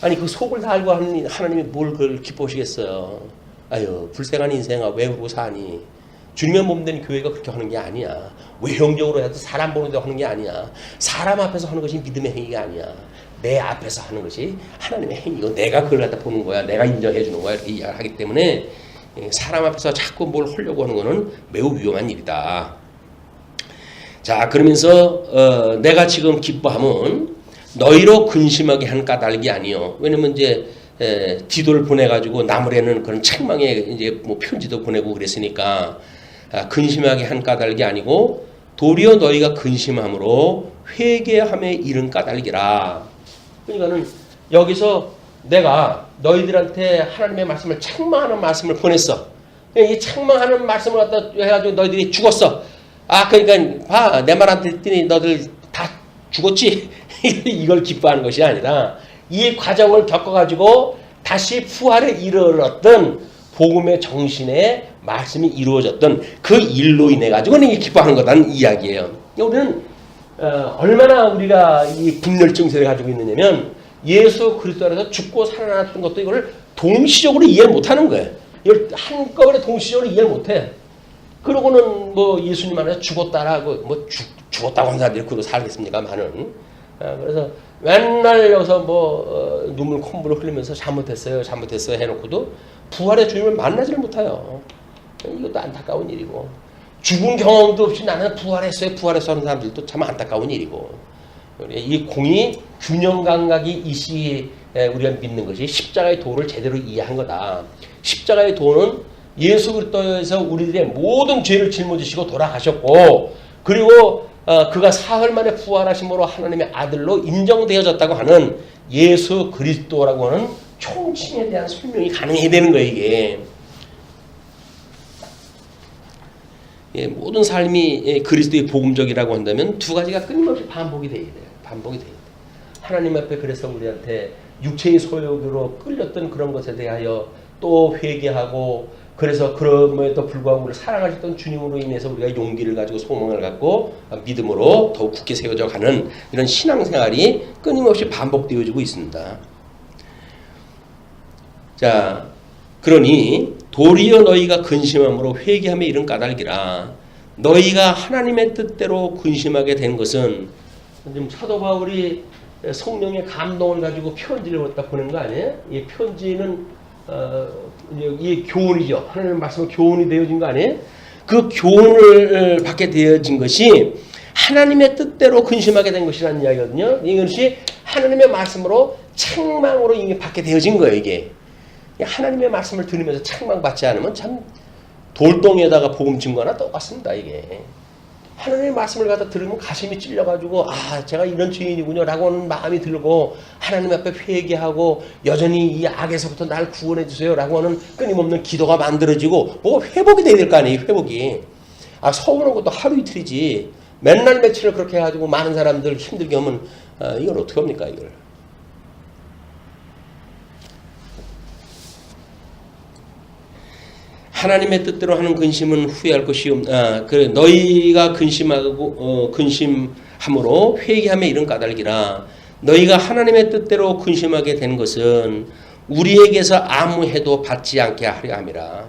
아니 그 속을 다 알고 하는 하나님이 뭘 그걸 기뻐하시겠어요? 아유 불쌍한 인생아 왜 그러고 사니? 주님의 몸된 교회가 그렇게 하는 게 아니야. 외형적으로 해도 사람 보는 데 하는 게 아니야. 사람 앞에서 하는 것이 믿음의 행위가 아니야. 내 앞에서 하는 것이 하나님의 행위고 내가 그걸 갖다 보는 거야. 내가 인정해 주는 거야. 이렇게 이야기를 하기 때문에 사람 앞에서 자꾸 뭘 하려고 하는 거는 매우 위험한 일이다. 자, 그러면서 내가 지금 기뻐함은 너희로 근심하게 한 까닭이 아니요. 왜냐면 이제 디도를 보내가지고 나무래는 그런 책망에 이제 뭐 편지도 보내고 그랬으니까 근심하게 한 까닭이 아니고 도리어 너희가 근심함으로 회개함에 이른 까닭이라. 그러니까는 여기서 내가 너희들한테 하나님의 말씀을 책망하는 말씀을 보냈어. 이 책망하는 말씀을 갖다 해가지고 너희들이 죽었어. 그러니까 봐, 내 말 안 듣더니 너들 다 죽었지. 이걸 기뻐하는 것이 아니라 이 과정을 겪어가지고 다시 부활에 이르렀던 복음의 정신의 말씀이 이루어졌던 그 일로 인해 가지고는 기뻐하는 거다는 이야기예요. 우리는 얼마나 우리가 이 분열증세를 가지고 있느냐면 예수 그리스도 안에서 죽고 살아났던 것도 이걸 동시적으로 이해를 못하는 거예요. 이걸 한꺼번에 동시적으로 이해를 못해. 그러고는 뭐 예수님 안에서 죽었다라고 뭐 죽었다고 하는 사람들이 그러고 살겠습니까? 많은. 그래서 맨날 여기서 눈물 콧물을 흘리면서 잘못했어요 해놓고도 부활의 주님을 만나지를 못해요. 이것도 안타까운 일이고, 죽은 경험도 없이 나는 부활했어요 하는 사람들도 참 안타까운 일이고, 이 공의 균형 감각이 이 시기에 우리가 믿는 것이 십자가의 도를 제대로 이해한 거다. 십자가의 도는 예수 그리스도에서 우리들의 모든 죄를 짊어지시고 돌아가셨고, 그리고 그가 사흘 만에 부활하심으로 하나님의 아들로 인정되어졌다고 하는 예수 그리스도라고 하는 총칭에 대한 설명이 가능해야 되는 거예요. 이게 모든 삶이 그리스도의 복음적이라고 한다면 두 가지가 끊임없이 반복이 돼야 돼요. 반복이 돼야 돼요. 하나님 앞에 그래서 우리한테 육체의 소욕으로 끌렸던 그런 것에 대하여 또 회개하고, 그래서 그럼에도 불구하고 우리를 사랑하셨던 주님으로 인해서 우리가 용기를 가지고 소망을 갖고 믿음으로 더욱 굳게 세워져 가는 이런 신앙생활이 끊임없이 반복되어지고 있습니다. 자, 그러니 도리어 너희가 근심함으로 회개함에 이른 까닭이라. 너희가 하나님의 뜻대로 근심하게 된 것은 지금 사도 바울이 성령의 감동을 가지고 편지를 갖다 보낸 거 아니에요? 이 편지는 이 교훈이죠. 하나님의 말씀은 교훈이 되어진 거 아니에요? 그 교훈을 받게 되어진 것이 하나님의 뜻대로 근심하게 된 것이라는 이야기거든요. 이것이 하나님의 말씀으로 책망으로 이게 받게 되어진 거예요. 이게 하나님의 말씀을 들으면서 책망받지 않으면 참 돌덩이에다가 복음 진 거나 똑같습니다. 이게 하나님의 말씀을 갖다 들으면 가슴이 찔려가지고 제가 이런 죄인이군요 라고 하는 마음이 들고 하나님 앞에 회개하고 여전히 이 악에서부터 날 구원해 주세요 라고 하는 끊임없는 기도가 만들어지고 뭐 회복이 돼야 될 거 아니에요. 회복이. 서우는 것도 하루 이틀이지 맨날 며칠을 그렇게 해가지고 많은 사람들 힘들게 하면 이걸 어떻게 합니까 이걸. 하나님의 뜻대로 하는 근심은 후회할 것이 그래 너희가 근심함으로 회개함에 이른 까닭이라. 너희가 하나님의 뜻대로 근심하게 된 것은 우리에게서 아무 해도 받지 않게 하려 함이라.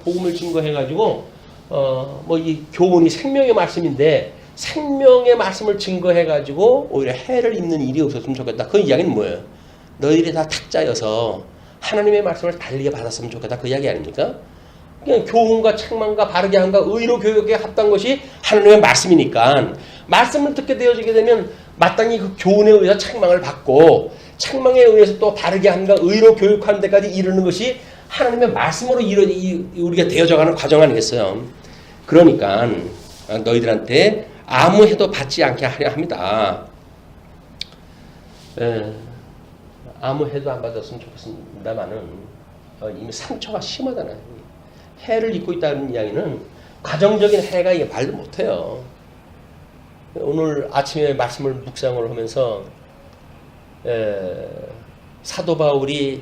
복음을 증거해가지고 뭐 이 교훈이 생명의 말씀인데 생명의 말씀을 증거해가지고 오히려 해를 입는 일이 없었으면 좋겠다. 그 이야기는 뭐예요? 너희들이 다 탁자여서 하나님의 말씀을 달리게 받았으면 좋겠다. 그 이야기 아닙니까? 그냥 교훈과 책망과 바르게 함과 의로 교육에 합당한 것이 하나님의 말씀이니까 말씀을 듣게 되어지게 되면 마땅히 그 교훈에 의해서 책망을 받고 책망에 의해서 또 바르게 함과 의로 교육하는 데까지 이르는 것이 하나님의 말씀으로 우리가 되어져가는 과정 아니겠어요? 그러니까 너희들한테 아무 해도 받지 않게 하려 합니다. 아무 해도 안 받았으면 좋겠습니다만은 이미 상처가 심하잖아요. 해를 입고 있다는 이야기는 가정적인 해가 이게 말도 못해요. 오늘 아침에 말씀을 묵상을 하면서 사도 바울이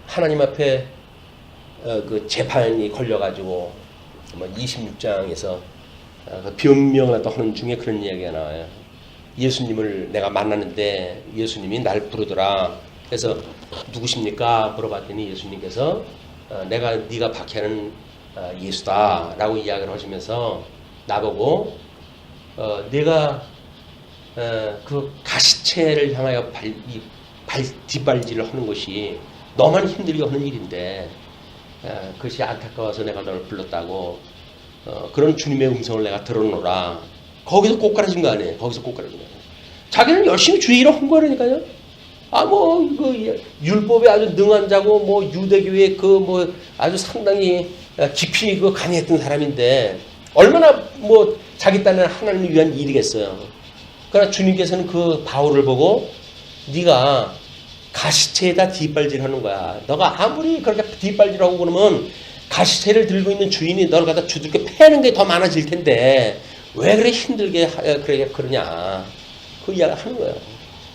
하나님 앞에 그 재판이 걸려가지고 26장에서 그 변명을 또 하는 중에 그런 이야기가 나와요. 예수님을 내가 만났는데 예수님이 날 부르더라. 그래서 누구십니까? 물어봤더니 예수님께서 네가 박해하는 예수다 라고 이야기를 하시면서 나보고 네가 그 가시체를 향하여 뒷발질을 하는 것이 너만 힘들게 하는 일인데 그것이 안타까워서 내가 너를 불렀다고 그런 주님의 음성을 내가 들어놓으라. 거기서 꼬꾸라진 거 아니에요. 거기서 꼬꾸라진 거 아니에요. 자기는 열심히 주의 일을 한 거라니까요. 그 율법에 아주 능한 자고 뭐 유대교에 그 아주 상당히 깊이 그 강의했던 사람인데 얼마나 뭐 자기 딴에는 하나님을 위한 일이겠어요. 그러나 주님께서는 그 바울을 보고 네가 가시체에다 뒷발질하는 거야. 너가 아무리 그렇게 뒷발질하고 그러면 가시체를 들고 있는 주인이 너를 갖다 두들겨 패는 게 더 많아질 텐데 왜 그래 힘들게 그러냐. 그 이야기 하는 거예요.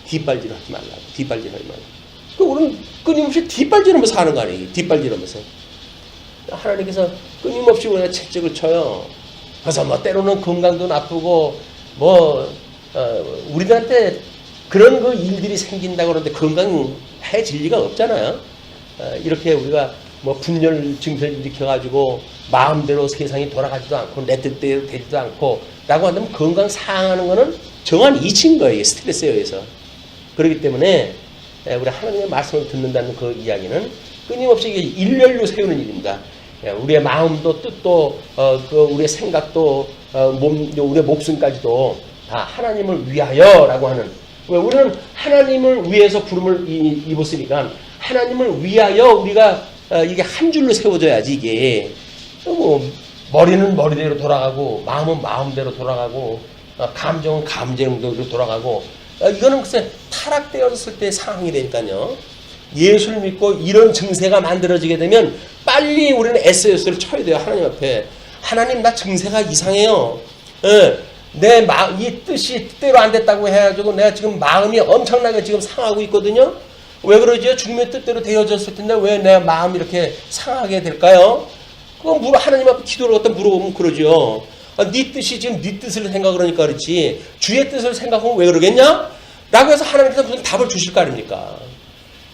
뒷발질 하지 말라고. 뒷발질 하지 말라고. 우리는 끊임없이 뒷발질하면서 하는 거 아니에요. 뒷발질하면서. 하나님께서 끊임없이 우리가 채찍을 쳐요. 그래서 뭐 때로는 건강도 나쁘고 우리들한테 그런 그 일들이 생긴다고 그러는데 건강해질 리가 없잖아요. 이렇게 우리가 뭐 분열 증세를 일으켜가지고 마음대로 세상이 돌아가지도 않고 내 뜻대로 되지도 않고 라고 한다면 건강 상하는 거는 정한 이치인 거예요. 스트레스에 의해서. 그렇기 때문에 우리 하나님의 말씀을 듣는다는 그 이야기는 끊임없이 일렬로 세우는 일입니다. 우리의 마음도 뜻도 우리의 생각도 우리의 목숨까지도 다 하나님을 위하여라고 하는. 왜 우리는 하나님을 위해서 부름을 입었으니까 하나님을 위하여 우리가 이게 한 줄로 세워져야지 이게 머리는 머리대로 돌아가고 마음은 마음대로 돌아가고 감정은 감정대로 돌아가고 이거는 글쎄 타락되었을 때 상황이 되니까요. 예수를 믿고 이런 증세가 만들어지게 되면 빨리 우리는 SOS를 쳐야 돼요. 하나님 앞에. 하나님 나 증세가 이상해요. 내 이 뜻이 뜻대로 안 됐다고 해가지고 내가 지금 마음이 엄청나게 지금 상하고 있거든요. 왜 그러죠? 주님의 뜻대로 되어졌을 텐데 왜 내 마음이 이렇게 상하게 될까요? 그건 하나님 앞에 기도를 갖다 물어보면 그러죠. 네 뜻이 지금 네 뜻을 생각을 하니까 그렇지 주의 뜻을 생각하면 왜 그러겠냐? 라고 해서 하나님께서 무슨 답을 주실 거 아닙니까?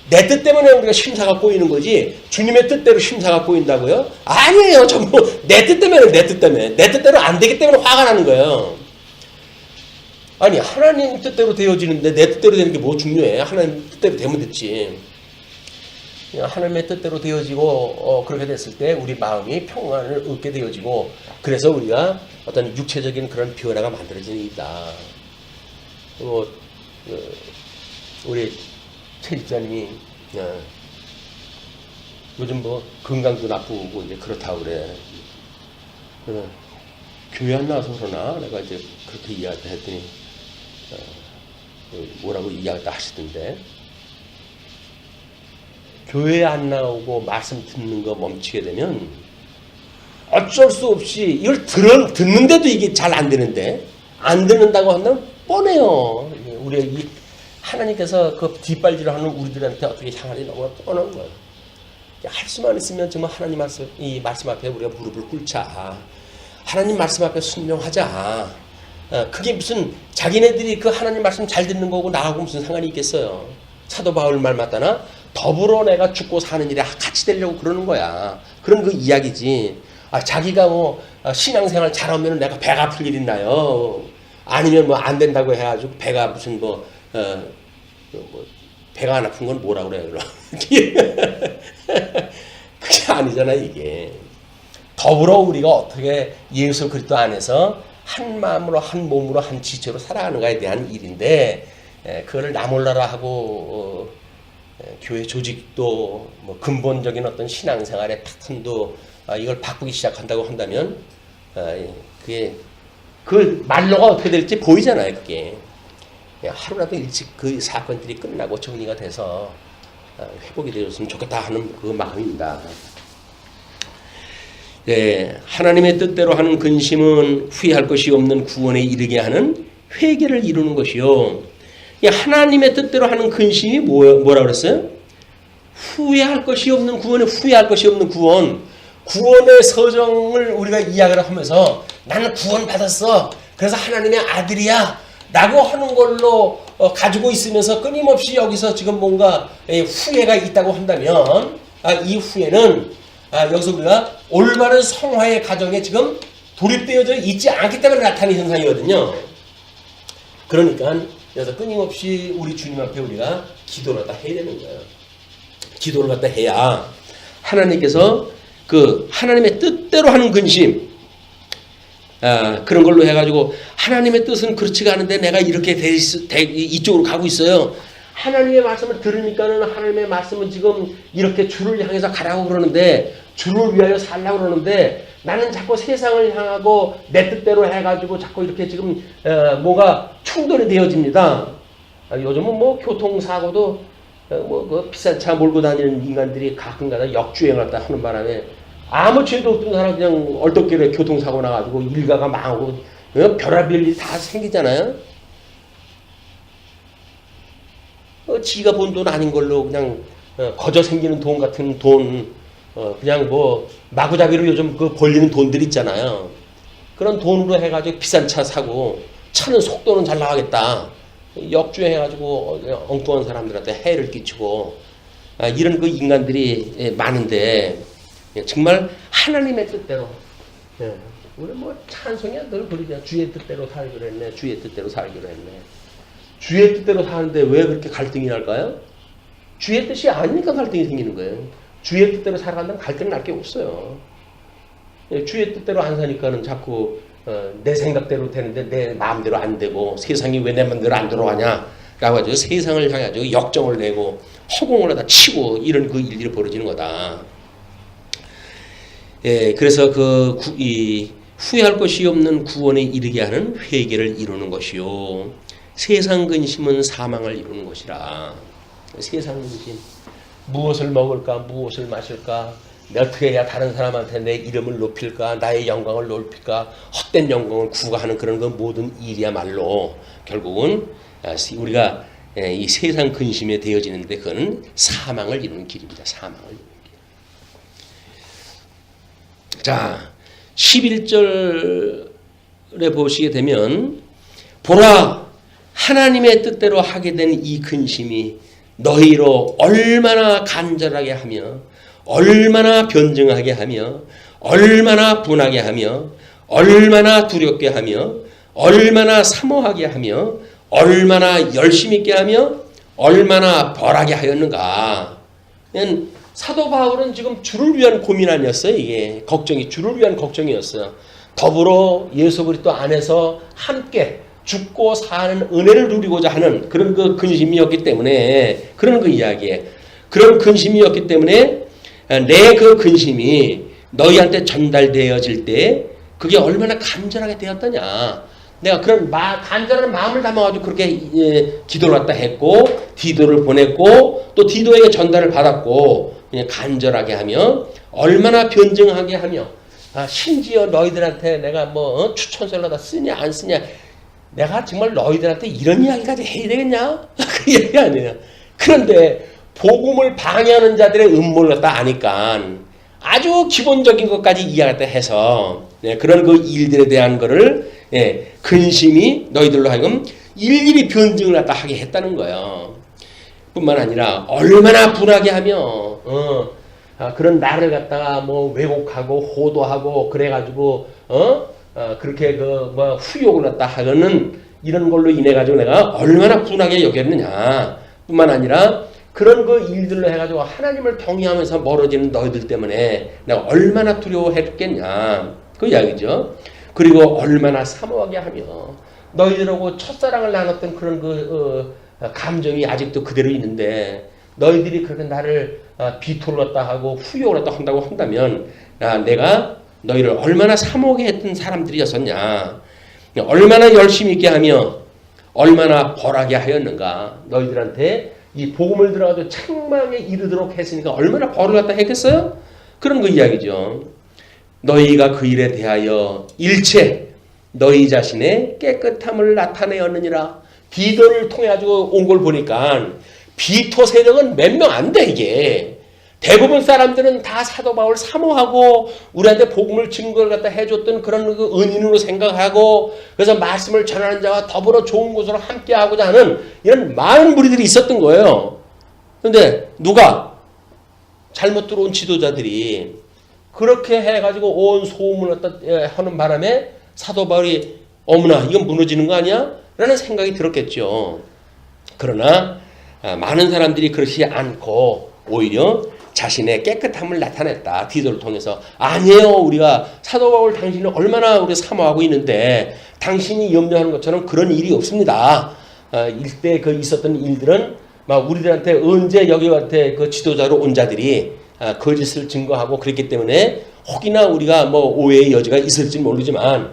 내 뜻 때문에 우리가 심사가 꼬이는 거지 주님의 뜻대로 심사가 꼬인다고요? 아니에요. 전부 내 뜻 때문에 내 뜻대로 안 되기 때문에 화가 나는 거예요. 아니 하나님 뜻대로 되어지는데 내 뜻대로 되는 게 뭐 중요해? 하나님 뜻대로 되면 됐지. 하나님의 뜻대로 되어지고 그렇게 됐을 때 우리 마음이 평안을 얻게 되어지고 그래서 우리가 어떤 육체적인 그런 변화가 만들어지는 일이다. 우리 최 집사님이 요즘 뭐 건강도 나쁘고 이제 그렇다고 그래. 교회 안 나와서 그러나 내가 이제 그렇게 이야기했더니 뭐라고 이야기를 하시던데 교회 안 나오고 말씀 듣는 거 멈추게 되면 어쩔 수 없이 이걸 듣는데도 이게 잘 안 되는데 안 듣는다고 한다면 뻔해요. 우리 이 하나님께서 그 뒷발질을 하는 우리들한테 어떻게 향하는지 너무나 뻔한 거예요. 할 수만 있으면 정말 하나님 이 말씀 앞에 우리가 무릎을 꿇자. 하나님 말씀 앞에 순종하자. 그게 무슨 자기네들이 그 하나님 말씀 잘 듣는 거고 나하고 무슨 상관이 있겠어요. 사도 바울 말 맞다나 더불어 내가 죽고 사는 일에 같이 되려고 그러는 거야. 그런 그 이야기지. 자기가 뭐 신앙생활 잘하면 내가 배가 아플 일 있나요? 아니면 뭐 안 된다고 해가지고 배가 무슨 뭐 배가 안 아픈 건 뭐라 그래요? 그게 아니잖아 이게. 더불어 우리가 어떻게 예수 그리스도 안에서 한 마음으로 한 몸으로 한 지체로 살아가는가에 대한 일인데 그거를 나 몰라라 하고 교회 조직도 뭐 근본적인 어떤 신앙생활의 패턴도 이걸 바꾸기 시작한다고 한다면 그게 그 말로가 어떻게 될지 보이잖아요. 그게 하루라도 일찍 그 사건들이 끝나고 정리가 돼서 회복이 되었으면 좋겠다 하는 그 마음입니다. 하나님의 뜻대로 하는 근심은 후회할 것이 없는 구원에 이르게 하는 회개를 이루는 것이요. 하나님의 뜻대로 하는 근심이 뭐라 그랬어요? 후회할 것이 없는 구원에 후회할 것이 없는 구원. 구원의 서정을 우리가 이야기를 하면서 나는 구원 받았어. 그래서 하나님의 아들이야. 라고 하는 걸로 가지고 있으면서 끊임없이 여기서 지금 뭔가 후회가 있다고 한다면 이 후회는 여기서 우리가 올바른 성화의 과정에 지금 돌입되어져 있지 않기 때문에 나타나는 현상이거든요. 그러니까 그래서 끊임없이 우리 주님 앞에 우리가 기도를 갖다 해야 되는 거예요. 기도를 갖다 해야 하나님께서 그 하나님의 뜻대로 하는 근심 그런 걸로 해가지고 하나님의 뜻은 그렇지가 않은데 내가 이렇게 이쪽으로 가고 있어요. 하나님의 말씀을 들으니까는 하나님의 말씀은 지금 이렇게 주를 향해서 가라고 그러는데 주를 위하여 살라고 그러는데 나는 자꾸 세상을 향하고 내 뜻대로 해가지고 자꾸 이렇게 지금 뭐가 충돌이 되어집니다. 요즘은 뭐 교통사고도 그 비싼 차 몰고 다니는 인간들이 가끔가다 역주행을 하는 바람에 아무 죄도 없던 사람 그냥 얼떨결에 교통사고 나가지고 일가가 망하고 별의별 일이 다 생기잖아요. 지가 본 돈 아닌 걸로 그냥 거저 생기는 돈 같은 돈 그냥 뭐 마구잡이로 요즘 그 벌리는 돈들 있잖아요. 그런 돈으로 해가지고 비싼 차 사고 차는 속도는 잘 나가겠다. 역주행해가지고 엉뚱한 사람들한테 해를 끼치고 이런 그 인간들이 많은데 정말 하나님의 뜻대로 우리 뭐 찬송이야 늘 부르잖아. 주의 뜻대로 살기로 했네. 주의 뜻대로 살기로 했네. 주의 뜻대로 사는데 왜 그렇게 갈등이 날까요? 주의 뜻이 아니니까 갈등이 생기는 거예요. 주의 뜻대로 살아간다면 갈등 날 게 없어요. 주의 뜻대로 안 사니까는 자꾸 내 생각대로 되는데 내 마음대로 안 되고 세상이 왜 내 마음대로 안 돌아가냐 라고 하죠. 세상을 향해 역정을 내고 허공을 하다 치고 이런 그 일들이 벌어지는 거다. 그래서 이 후회할 것이 없는 구원에 이르게 하는 회개를 이루는 것이요. 세상 근심은 사망을 이루는 것이라. 세상 근심. 무엇을 먹을까? 무엇을 마실까? 어떻게 해야 다른 사람한테 내 이름을 높일까? 나의 영광을 높일까? 헛된 영광을 구가하는 그런 그 모든 일이야말로 결국은 우리가 이 세상 근심에 되어지는데 그거는 사망을 이루는 길입니다. 사망을 이루는 길. 자, 11절에 보시게 되면 보라 하나님의 뜻대로 하게 된 이 근심이 너희로 얼마나 간절하게 하며 얼마나 변증하게 하며 얼마나 분하게 하며 얼마나 두렵게 하며 얼마나 사모하게 하며 얼마나 열심히 있게 하며 얼마나 벌하게 하였는가. 사도 바울은 지금 주를 위한 고민 아니었어요. 이게 걱정이 주를 위한 걱정이었어요. 더불어 예수 그리스도 안에서 함께 죽고 사는 은혜를 누리고자 하는 그런 그 근심이었기 때문에 그런 그 이야기에 그런 근심이었기 때문에 내 그 근심이 너희한테 전달되어질 때 그게 얼마나 간절하게 되었더냐. 내가 그런 간절한 마음을 담아가지고 그렇게 기도를 갖다 했고 디도를 보냈고 또 디도에게 전달을 받았고 그냥 간절하게 하며 얼마나 변증하게 하며 심지어 너희들한테 내가 뭐 추천서를 갖다 쓰냐 안 쓰냐 내가 정말 너희들한테 이런 이야기까지 해야 되겠냐? 그 얘기 아니에요. 그런데 복음을 방해하는 자들의 음모를 갖다 아니까 아주 기본적인 것까지 이야기를 해서 그런 그 일들에 대한 거를 근심이 너희들로 하여금 일일이 변증을 갖다 하게 했다는 거예요. 뿐만 아니라 얼마나 분하게 하며 그런 나를 갖다가 뭐 왜곡하고 호도하고 그래가지고 그렇게 그 뭐 후욕을 갖다 하는 이런 걸로 인해 가지고 내가 얼마나 분하게 여겼느냐. 뿐만 아니라 그런 그 일들로 해가지고 하나님을 경외하면서 멀어지는 너희들 때문에 내가 얼마나 두려워했겠냐. 그 이야기죠. 그리고 얼마나 사모하게 하며 너희들하고 첫사랑을 나눴던 그런 그 감정이 아직도 그대로 있는데 너희들이 그렇게 나를 비토를 갖다 하고 후욕을 갖다 한다고 한다면 내가 너희를 얼마나 사모하게 했던 사람들이었었냐. 얼마나 열심히 있게 하며 얼마나 벌하게 하였는가. 너희들한테 이 복음을 들어가지고 책망에 이르도록 했으니까 얼마나 벌을 갖다 했겠어요? 그런 그 이야기죠. 너희가 그 일에 대하여 일체 너희 자신의 깨끗함을 나타내었느니라. 디도를 통해 가지고 온 걸 보니까 비토 세력은 몇 명 안 돼 이게. 대부분 사람들은 다 사도 바울 사모하고 우리한테 복음을 증거를 갖다 해줬던 그런 그 은인으로 생각하고 그래서 말씀을 전하는 자와 더불어 좋은 곳으로 함께하고자 하는 이런 많은 무리들이 있었던 거예요. 그런데 누가 잘못 들어온 지도자들이 그렇게 해가지고 온 소음을 갖다 하는 바람에 사도 바울이 어머나 이건 무너지는 거 아니야? 라는 생각이 들었겠죠. 그러나 많은 사람들이 그렇지 않고 오히려 자신의 깨끗함을 나타냈다. 디도를 통해서 아니에요. 우리가 사도 바울 당신을 얼마나 우리 사모하고 있는데 당신이 염려하는 것처럼 그런 일이 없습니다. 이때 그 있었던 일들은 막 우리들한테 언제 여기한테 그 지도자로 온 자들이 거짓을 증거하고 그랬기 때문에 혹이나 우리가 뭐 오해의 여지가 있을지 모르지만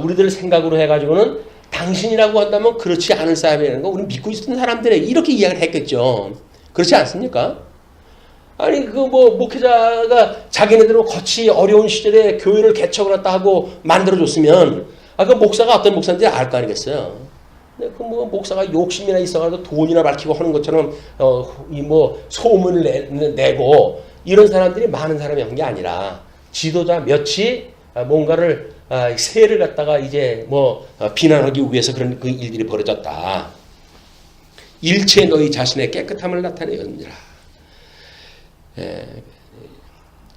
우리들 생각으로 해가지고는 당신이라고 한다면 그렇지 않을 사람이라는 거 우리 믿고 있었던 사람들에게 이렇게 이야기를 했겠죠. 그렇지 않습니까? 아니 그 뭐 목회자가 자기네들은 거치 어려운 시절에 교회를 개척을 했다 하고 만들어줬으면 그 목사가 어떤 목사인지 알 거 아니겠어요. 근데 그 뭐 목사가 욕심이나 있어가지고 돈이나 밝히고 하는 것처럼 이 뭐 소문을 내고 이런 사람들이 많은 사람이 한 게 아니라 지도자 몇이 뭔가를 세를 갖다가 이제 뭐 비난하기 위해서 그런 그 일들이 벌어졌다. 일체 너희 자신의 깨끗함을 나타내었느니라.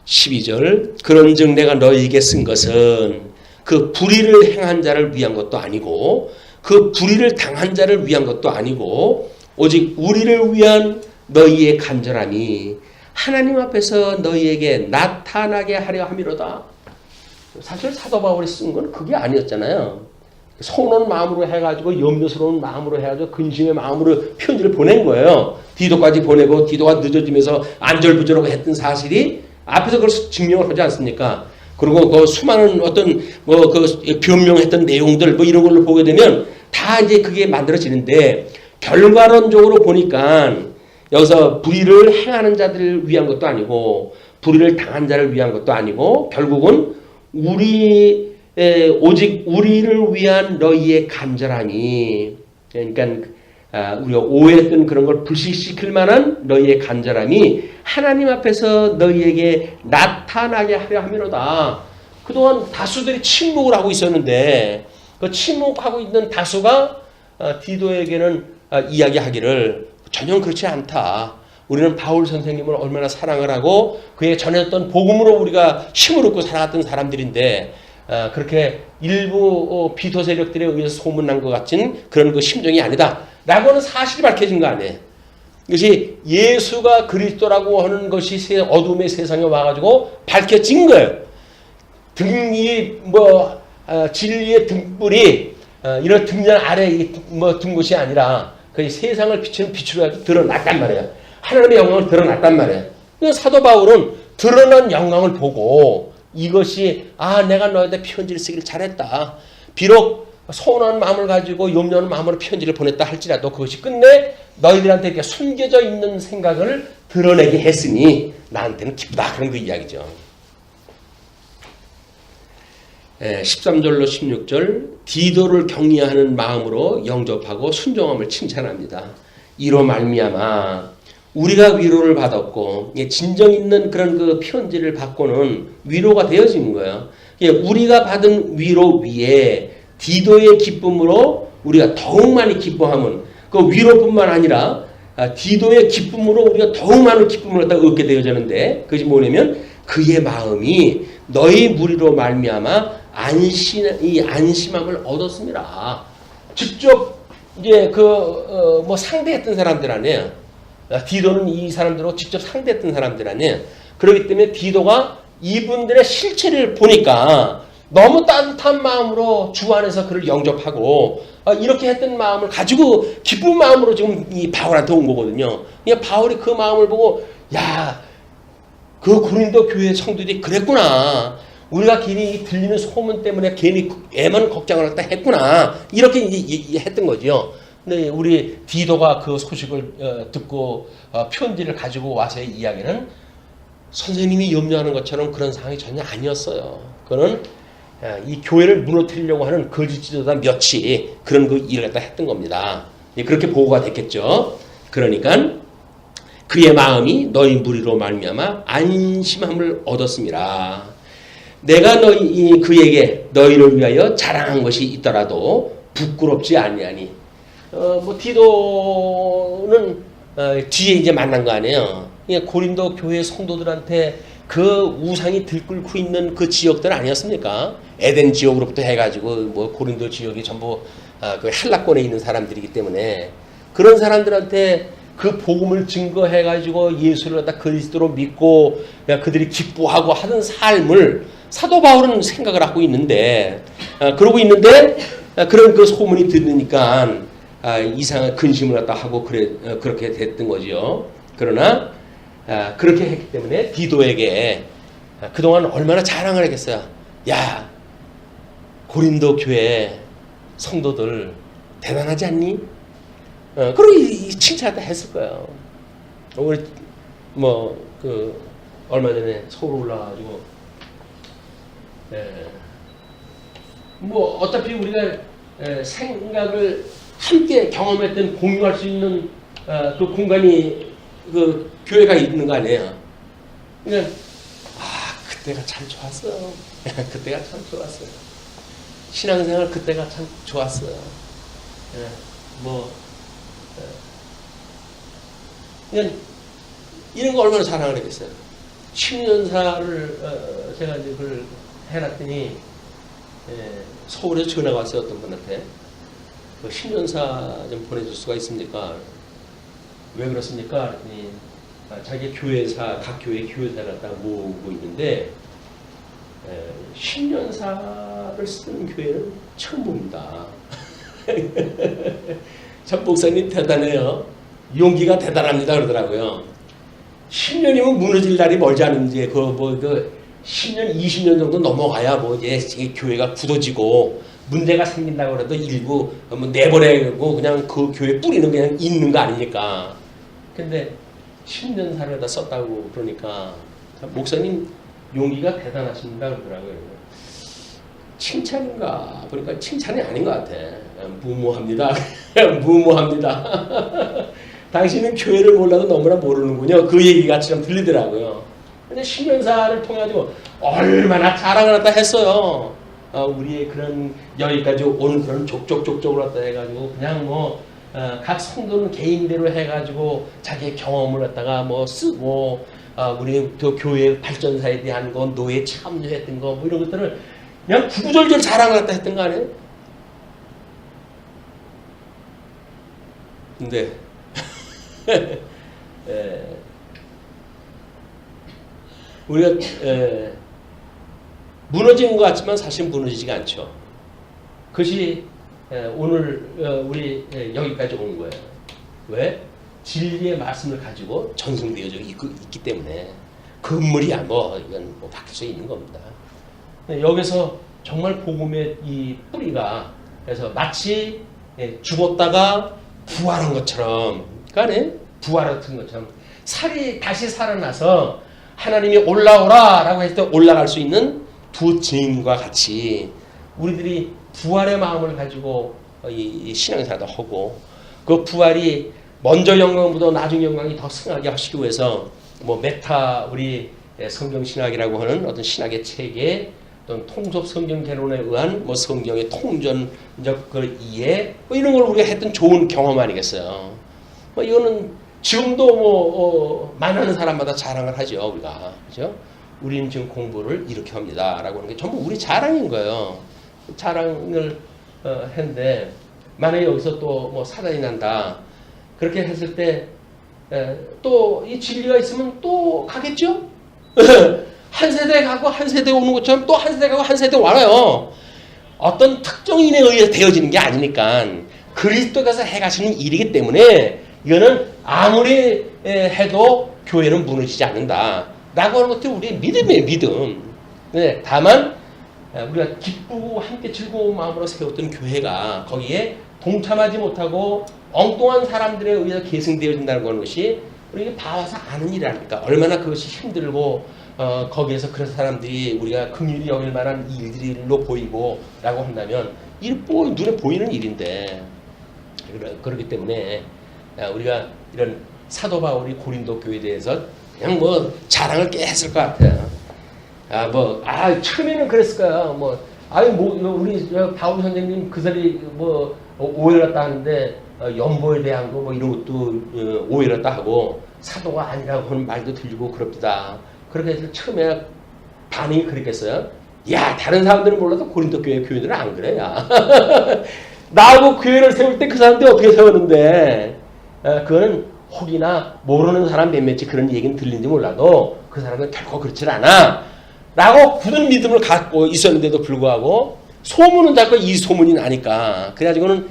12절 그런즉 내가 너희에게 쓴 것은 그 불의를 행한 자를 위한 것도 아니고 그 불의를 당한 자를 위한 것도 아니고 오직 우리를 위한 너희의 간절함이 하나님 앞에서 너희에게 나타나게 하려 함이로다. 사실 사도 바울이 쓴 건 그게 아니었잖아요. 서운한 마음으로 해가지고 염려스러운 마음으로 해가지고 근심의 마음으로 편지를 보낸 거예요. 디도까지 보내고 디도가 늦어지면서 안절부절하고 했던 사실이 앞에서 그걸 증명을 하지 않습니까? 그리고 그 수많은 어떤 뭐 그 변명했던 내용들 뭐 이런 걸로 보게 되면 다 이제 그게 만들어지는데 결과론적으로 보니까 여기서 불의를 행하는 자들을 위한 것도 아니고 불의를 당한 자를 위한 것도 아니고 결국은 오직 우리를 위한 너희의 간절함이 그러니까 우리가 오해했던 그런 걸 불식시킬 만한 너희의 간절함이 하나님 앞에서 너희에게 나타나게 하려 함이로다. 그동안 다수들이 침묵을 하고 있었는데 그 침묵하고 있는 다수가 디도에게는 이야기하기를 전혀 그렇지 않다. 우리는 바울 선생님을 얼마나 사랑을 하고 그의 전했던 복음으로 우리가 힘을 얻고 살아갔던 사람들인데 그렇게 일부 비토 세력들에 의해서 소문난 것 같은 그런 그 심정이 아니다. 라고는 사실이 밝혀진 거 아니에요. 이것이 예수가 그리스도라고 하는 것이 어둠의 세상에 와가지고 밝혀진 거예요. 진리의 등불이 이런 등잔 아래에 둔 것이 아니라 그 세상을 비추는 빛으로 드러났단 말이에요. 하나님의 영광을 드러났단 말이에요. 사도 바울은 드러난 영광을 보고 이것이 내가 너희한테 편지를 쓰기를 잘했다. 비록 서운한 마음을 가지고 염려하는 마음으로 편지를 보냈다 할지라도 그것이 끝내 너희들한테 이렇게 숨겨져 있는 생각을 드러내게 했으니 나한테는 기쁘다. 그런 그 이야기죠. 13절로 16절 디도를 격려하는 마음으로 영접하고 순종함을 칭찬합니다. 이로 말미암아 우리가 위로를 받았고 진정 있는 그런 그 편지를 받고는 위로가 되어지는 거예요. 우리가 받은 위로 위에 디도의 기쁨으로 우리가 더욱 많이 기뻐하면 그 위로뿐만 아니라 디도의 기쁨으로 우리가 더욱 많은 기쁨을 얻게 되어지는데 그것이 뭐냐면 그의 마음이 너희 무리로 말미암아 안심함을 얻었습니다. 직접 이제 상대했던 사람들 아니에요. 디도는 이 사람들하고 직접 상대했던 사람들 아니에요. 그렇기 때문에 디도가 이분들의 실체를 보니까 너무 따뜻한 마음으로 주 안에서 그를 영접하고 이렇게 했던 마음을 가지고 기쁜 마음으로 지금 이 바울한테 온 거거든요. 바울이 그 마음을 보고 그 고린도 교회 성도들이 그랬구나. 우리가 괜히 들리는 소문 때문에 괜히 애만 걱정을 했다 했구나. 이렇게 이제 했던 거죠. 근데 우리 디도가 그 소식을 듣고 편지를 가지고 와서의 이야기는 선생님이 염려하는 것처럼 그런 상황이 전혀 아니었어요. 그는 이 교회를 무너뜨리려고 하는 거짓 지도자 몇이 그런 그 일을 갖다 했던 겁니다. 그렇게 보고가 됐겠죠. 그러니까 그의 마음이 너희 무리로 말미암아 안심함을 얻었습니다. 내가 그에게 너희를 위하여 자랑한 것이 있더라도 부끄럽지 아니하니. 디도는 뒤에 이제 만난 거 아니에요. 고린도 교회 성도들한테 그 우상이 들끓고 있는 그 지역들 아니었습니까? 에덴 지역으로부터 해가지고 고린도 지역이 전부 그 헬라권에 있는 사람들이기 때문에 그런 사람들한테 그 복음을 증거해가지고 예수를 갖다 그리스도로 믿고 그들이 기뻐하고 하는 삶을 사도 바울은 생각을 하고 있는데 그러고 있는데 그런 그 소문이 들으니까 이상한 근심을 갖다 하고 그렇게 됐던 거죠. 그러나 그렇게 했기 때문에 디도에게 그동안 얼마나 자랑을 했겠어요. 야, 고린도 교회 성도들 대단하지 않니? 그리고 칭찬을 했을 거예요. 우리 얼마 전에 서울 올라가지고 어차피 우리가 생각을 함께 경험했던 공유할 수 있는 그 공간이 그 교회가 있는 거 아니에요. 그러니까 그때가 참 좋았어요. 그때가 참 좋았어요. 신앙생활 그때가 참 좋았어요. 그냥 이런 거 얼마나 자랑을 했겠어요. 10년사를 제가 이제 그걸 해놨더니 서울에서 전화가 왔어요. 어떤 분한테 10년사 좀 보내줄 수가 있습니까? 왜 그렇습니까? 그랬더니 자기 교회사, 각 교회 교회사를 갖다가 모으고 있는데 10년사를 쓰는 교회는 처음 봅니다. 전 목사님 대단해요. 용기가 대단합니다 그러더라고요. 10년이면 무너질 날이 멀지 않은지 10년, 20년 정도 넘어가야 이제 교회가 굳어지고 문제가 생긴다고 해도 일부 내버리고 그냥 그 교회 뿌리는 그냥 있는 거 아닙니까? 근데 10년 살을 다 썼다고 그러니까 목사님 용기가 대단하십니다 그러더라고요. 칭찬인가 보니까 칭찬이 아닌 것 같아. 무모합니다. 무모합니다. 당신은 교회를 몰라도 너무나 모르는군요. 그 얘기가 좀 들리더라고요. 근데 10년사를 통해가지고 얼마나 자랑을 갖다 했어요. 우리의 그런 여기까지 온 그런 족적으로 갖다 해가지고 그냥 각 성도는 개인대로 해가지고 자기의 경험을 갖다가 뭐 쓰고 우리 또 교회 발전사에 대한 거, 노예 참여했던 거, 뭐 이런 것들을 그냥 구구절절 자랑을 갖다 했던 거 아니에요? 근데 우리가 무너진 것 같지만 사실 무너지지가 않죠. 그것이 오늘 우리 여기까지 온 거예요. 왜? 진리의 말씀을 가지고 전승되어져 있기 때문에 건물이야 뭐 이건 뭐 바뀔 수 있는 겁니다. 여기서 정말 복음의 이 뿌리가 그래서 마치 죽었다가 부활한 것처럼, 그러니까 부활한 것처럼 살이 다시 살아나서 하나님이 올라오라라고 했을 때 올라갈 수 있는 두 증인과 같이 우리들이 부활의 마음을 가지고 이 신앙생활도 하고 그 부활이 먼저 영광보다 나중 영광이 더 승하게 하시기 위해서 뭐 메타 우리 성경신학이라고 하는 어떤 신학의 체계 또는 통섭 성경 개론에 의한 뭐 성경의 통전적 그 이해 뭐 이런 걸 우리가 했던 좋은 경험 아니겠어요. 뭐 이거는 지금도 뭐 만나는 사람마다 자랑을 하죠 우리가. 그죠? 우리는 지금 공부를 이렇게 합니다라고 하는 게 전부 우리 자랑인 거예요. 자랑을 했는데 만약에 여기서 또 뭐 사단이 난다 그렇게 했을 때 또 이 진리가 있으면 또 가겠죠? 한 세대 가고 한 세대 오는 것처럼 또 한 세대 가고 한 세대 와요. 어떤 특정인에 의해 되어지는 게 아니니까 그리스도께서 해가시는 일이기 때문에 이거는 아무리 해도 교회는 무너지지 않는다 라고 하는 것들이 우리의 믿음이에요. 믿음. 네, 다만 우리가 기쁘고 함께 즐거운 마음으로 세웠던 교회가 거기에 동참하지 못하고 엉뚱한 사람들에 의해서 계승되어진다는 것이 우리가 봐와서 아는 일 아닙니까? 얼마나 그것이 힘들고 거기에서 그런 사람들이 우리가 긍휼히 여길 만한 일들로 보이고 라고 한다면 이 눈에 보이는 일인데 그렇기 때문에 우리가 이런 사도 바울이 고린도 교회에 대해서 그냥 뭐 자랑을 꽤 했을 것 같아요. 처음에는 그랬을 거야. 우리 바울 선생님 그 사리 뭐 오해를 했다 하는데 연보에 대한 거 뭐 이런 것도 오해를 했다 하고 사도가 아니라고 하는 말도 들리고 그럽니다. 그렇게 해서 처음에 반응이 그랬겠어요. 야, 다른 사람들은 몰라도 고린도 교회 교인들은 안 그래. 야. 나하고 교회를 세울 때 그 사람들이 어떻게 세우는데 그거는 혹이나 모르는 사람 몇몇이 그런 얘기는 들린지 몰라도 그 사람은 결코 그렇지 않아. 라고 굳은 믿음을 갖고 있었는데도 불구하고 소문은 자꾸 이 소문이 나니까 그래가지고는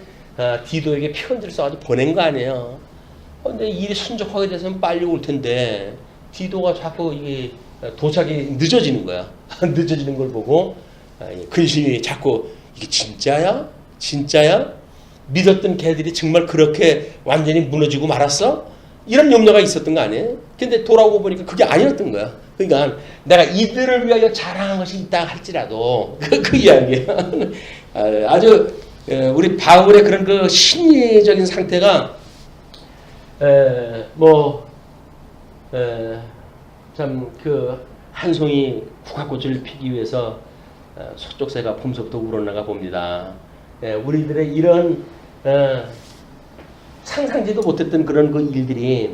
디도에게 편지를 써가지고 보낸 거 아니에요. 근데 일이 순적하게 돼서는 빨리 올 텐데 디도가 자꾸 이게 도착이 늦어지는 거야. 늦어지는 걸 보고 근심이 자꾸 이게 진짜야? 진짜야? 믿었던 개들이 정말 그렇게 완전히 무너지고 말았어? 이런 염려가 있었던 거 아니에요? 근데 돌아오고 보니까 그게 아니었던 거야. 그러니까 내가 이들을 위하여 자랑한 것이 있다 할지라도 그 이야기야. 아주 우리 바울의 그런 그 심리적인 상태가 참 그 한 송이 국화꽃을 피기 위해서 서쪽 새가 봄서부터 우러나가 봅니다. 우리들의 이런 상상지도 못했던 그런 그 일들이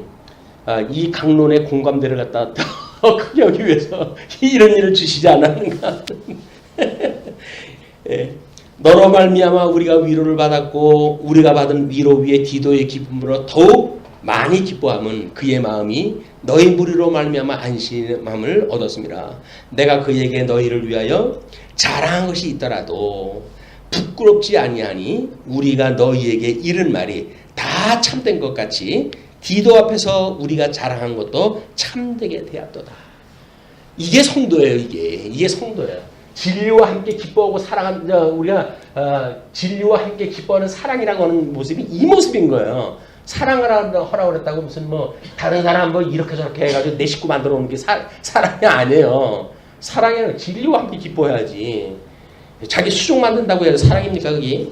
이 강론의 공감대를 갖다 더 크게 하기 위해서 이런 일을 주시지 않았는가. 너로 말미암아 우리가 위로를 받았고 우리가 받은 위로 위에 디도의 기쁨으로 더욱 많이 기뻐함은 그의 마음이 너희 무리로 말미암아 안심함을 얻었습니다. 내가 그에게 너희를 위하여 자랑한 것이 있더라도 부끄럽지 아니하니 우리가 너희에게 이른 말이 다 참된 것 같이 디도 앞에서 우리가 자랑한 것도 참되게 되었도다. 이게 성도예요. 이게 성도예요. 진리와 함께 기뻐하고 사랑하는 우리가 진리와 함께 기뻐하는 사랑이라고 하는 모습이 이 모습인 거예요. 사랑을 하라고 그랬다고 무슨 뭐 다른 사람 뭐 이렇게 저렇게 해가지고 내 식구 만들어 놓는 게 사랑이 아니에요. 사랑은 진리와 함께 기뻐해야지. 자기 수족 만든다고 해서 사랑입니까 그게?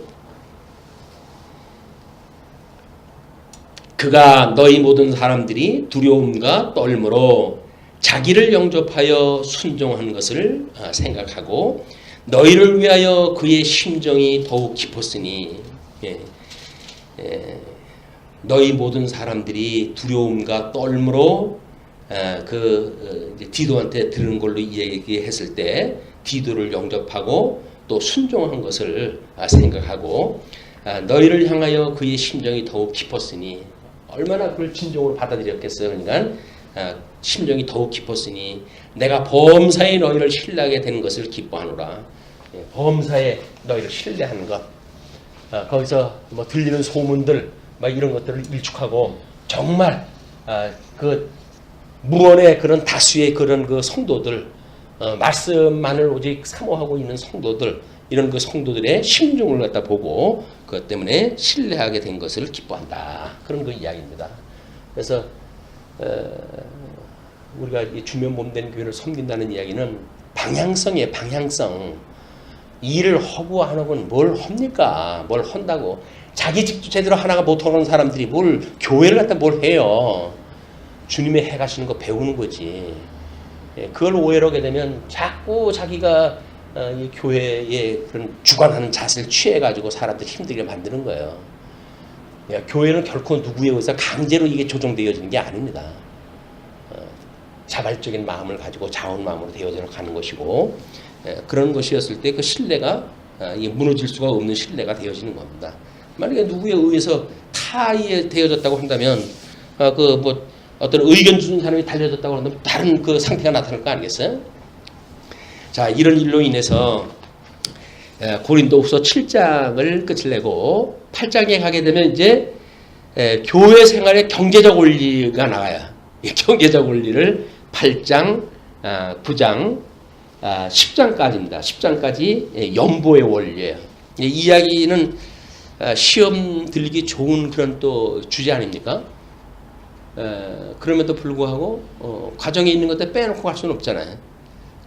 그가 너희 모든 사람들이 두려움과 떨므로 자기를 영접하여 순종한 것을 생각하고 너희를 위하여 그의 심정이 더욱 깊었으니 너희 모든 사람들이 두려움과 떨므로 이제 디도한테 들은 걸로 얘기했을 때 디도를 영접하고 또 순종한 것을 생각하고 너희를 향하여 그의 심정이 더욱 깊었으니 얼마나 그걸 진정으로 받아들였겠어요. 그러니까 심정이 더욱 깊었으니 내가 범사에 너희를 신뢰하게 된 것을 기뻐하노라. 범사에 너희를 신뢰하는 것. 거기서 뭐 들리는 소문들 막 이런 것들을 일축하고 정말 그 무언의 그런 다수의 그런 그 성도들 말씀만을 오직 사모하고 있는 성도들 이런 그 성도들의 심중을 갖다 보고 그것 때문에 신뢰하게 된 것을 기뻐한다. 그런 그 이야기입니다. 그래서 우리가 이 주면 몸된 교회를 섬긴다는 이야기는 방향성이에요. 방향성. 일을 하고 안 하고는 뭘 합니까? 뭘 한다고. 자기 직도 제대로 하나가 못하는 사람들이 뭘 교회를 갖다 뭘 해요. 주님의 해 가시는 거 배우는 거지. 그걸 오해를 하게 되면 자꾸 자기가 이 교회에 그런 주관하는 자세를 취해가지고 사람들 힘들게 만드는 거예요. 교회는 결코 누구에 의해서 강제로 이게 조정되어지는 게 아닙니다. 자발적인 마음을 가지고 자원 마음으로 되어져 가는 것이고 그런 것이었을 때 그 신뢰가 무너질 수가 없는 신뢰가 되어지는 겁니다. 만약에 누구에 의해서 타에 되어졌다고 한다면 그 뭐 어떤 의견 주는 사람이 달려졌다고 한다면 다른 그 상태가 나타날 거 아니겠어요? 자, 이런 일로 인해서 고린도후서 7장을 끝을 내고 8장에 가게 되면 이제 교회 생활의 경제적 원리가 나와요. 이 경제적 원리를 8장, 9장, 10장까지입니다. 10장까지 연보의 원리예요. 이 이야기는 시험 들기 좋은 그런 또 주제 아닙니까? 그럼에도 불구하고 과정에 있는 것들 빼놓고 갈 수는 없잖아요.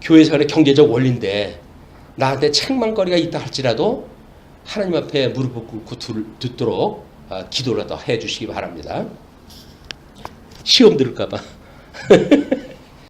교회 생활의 경제적 원리인데 나한테 책망거리가 있다 할지라도 하나님 앞에 무릎 꿇고 듣도록 기도를 더 해주시기 바랍니다. 시험 들을까 봐.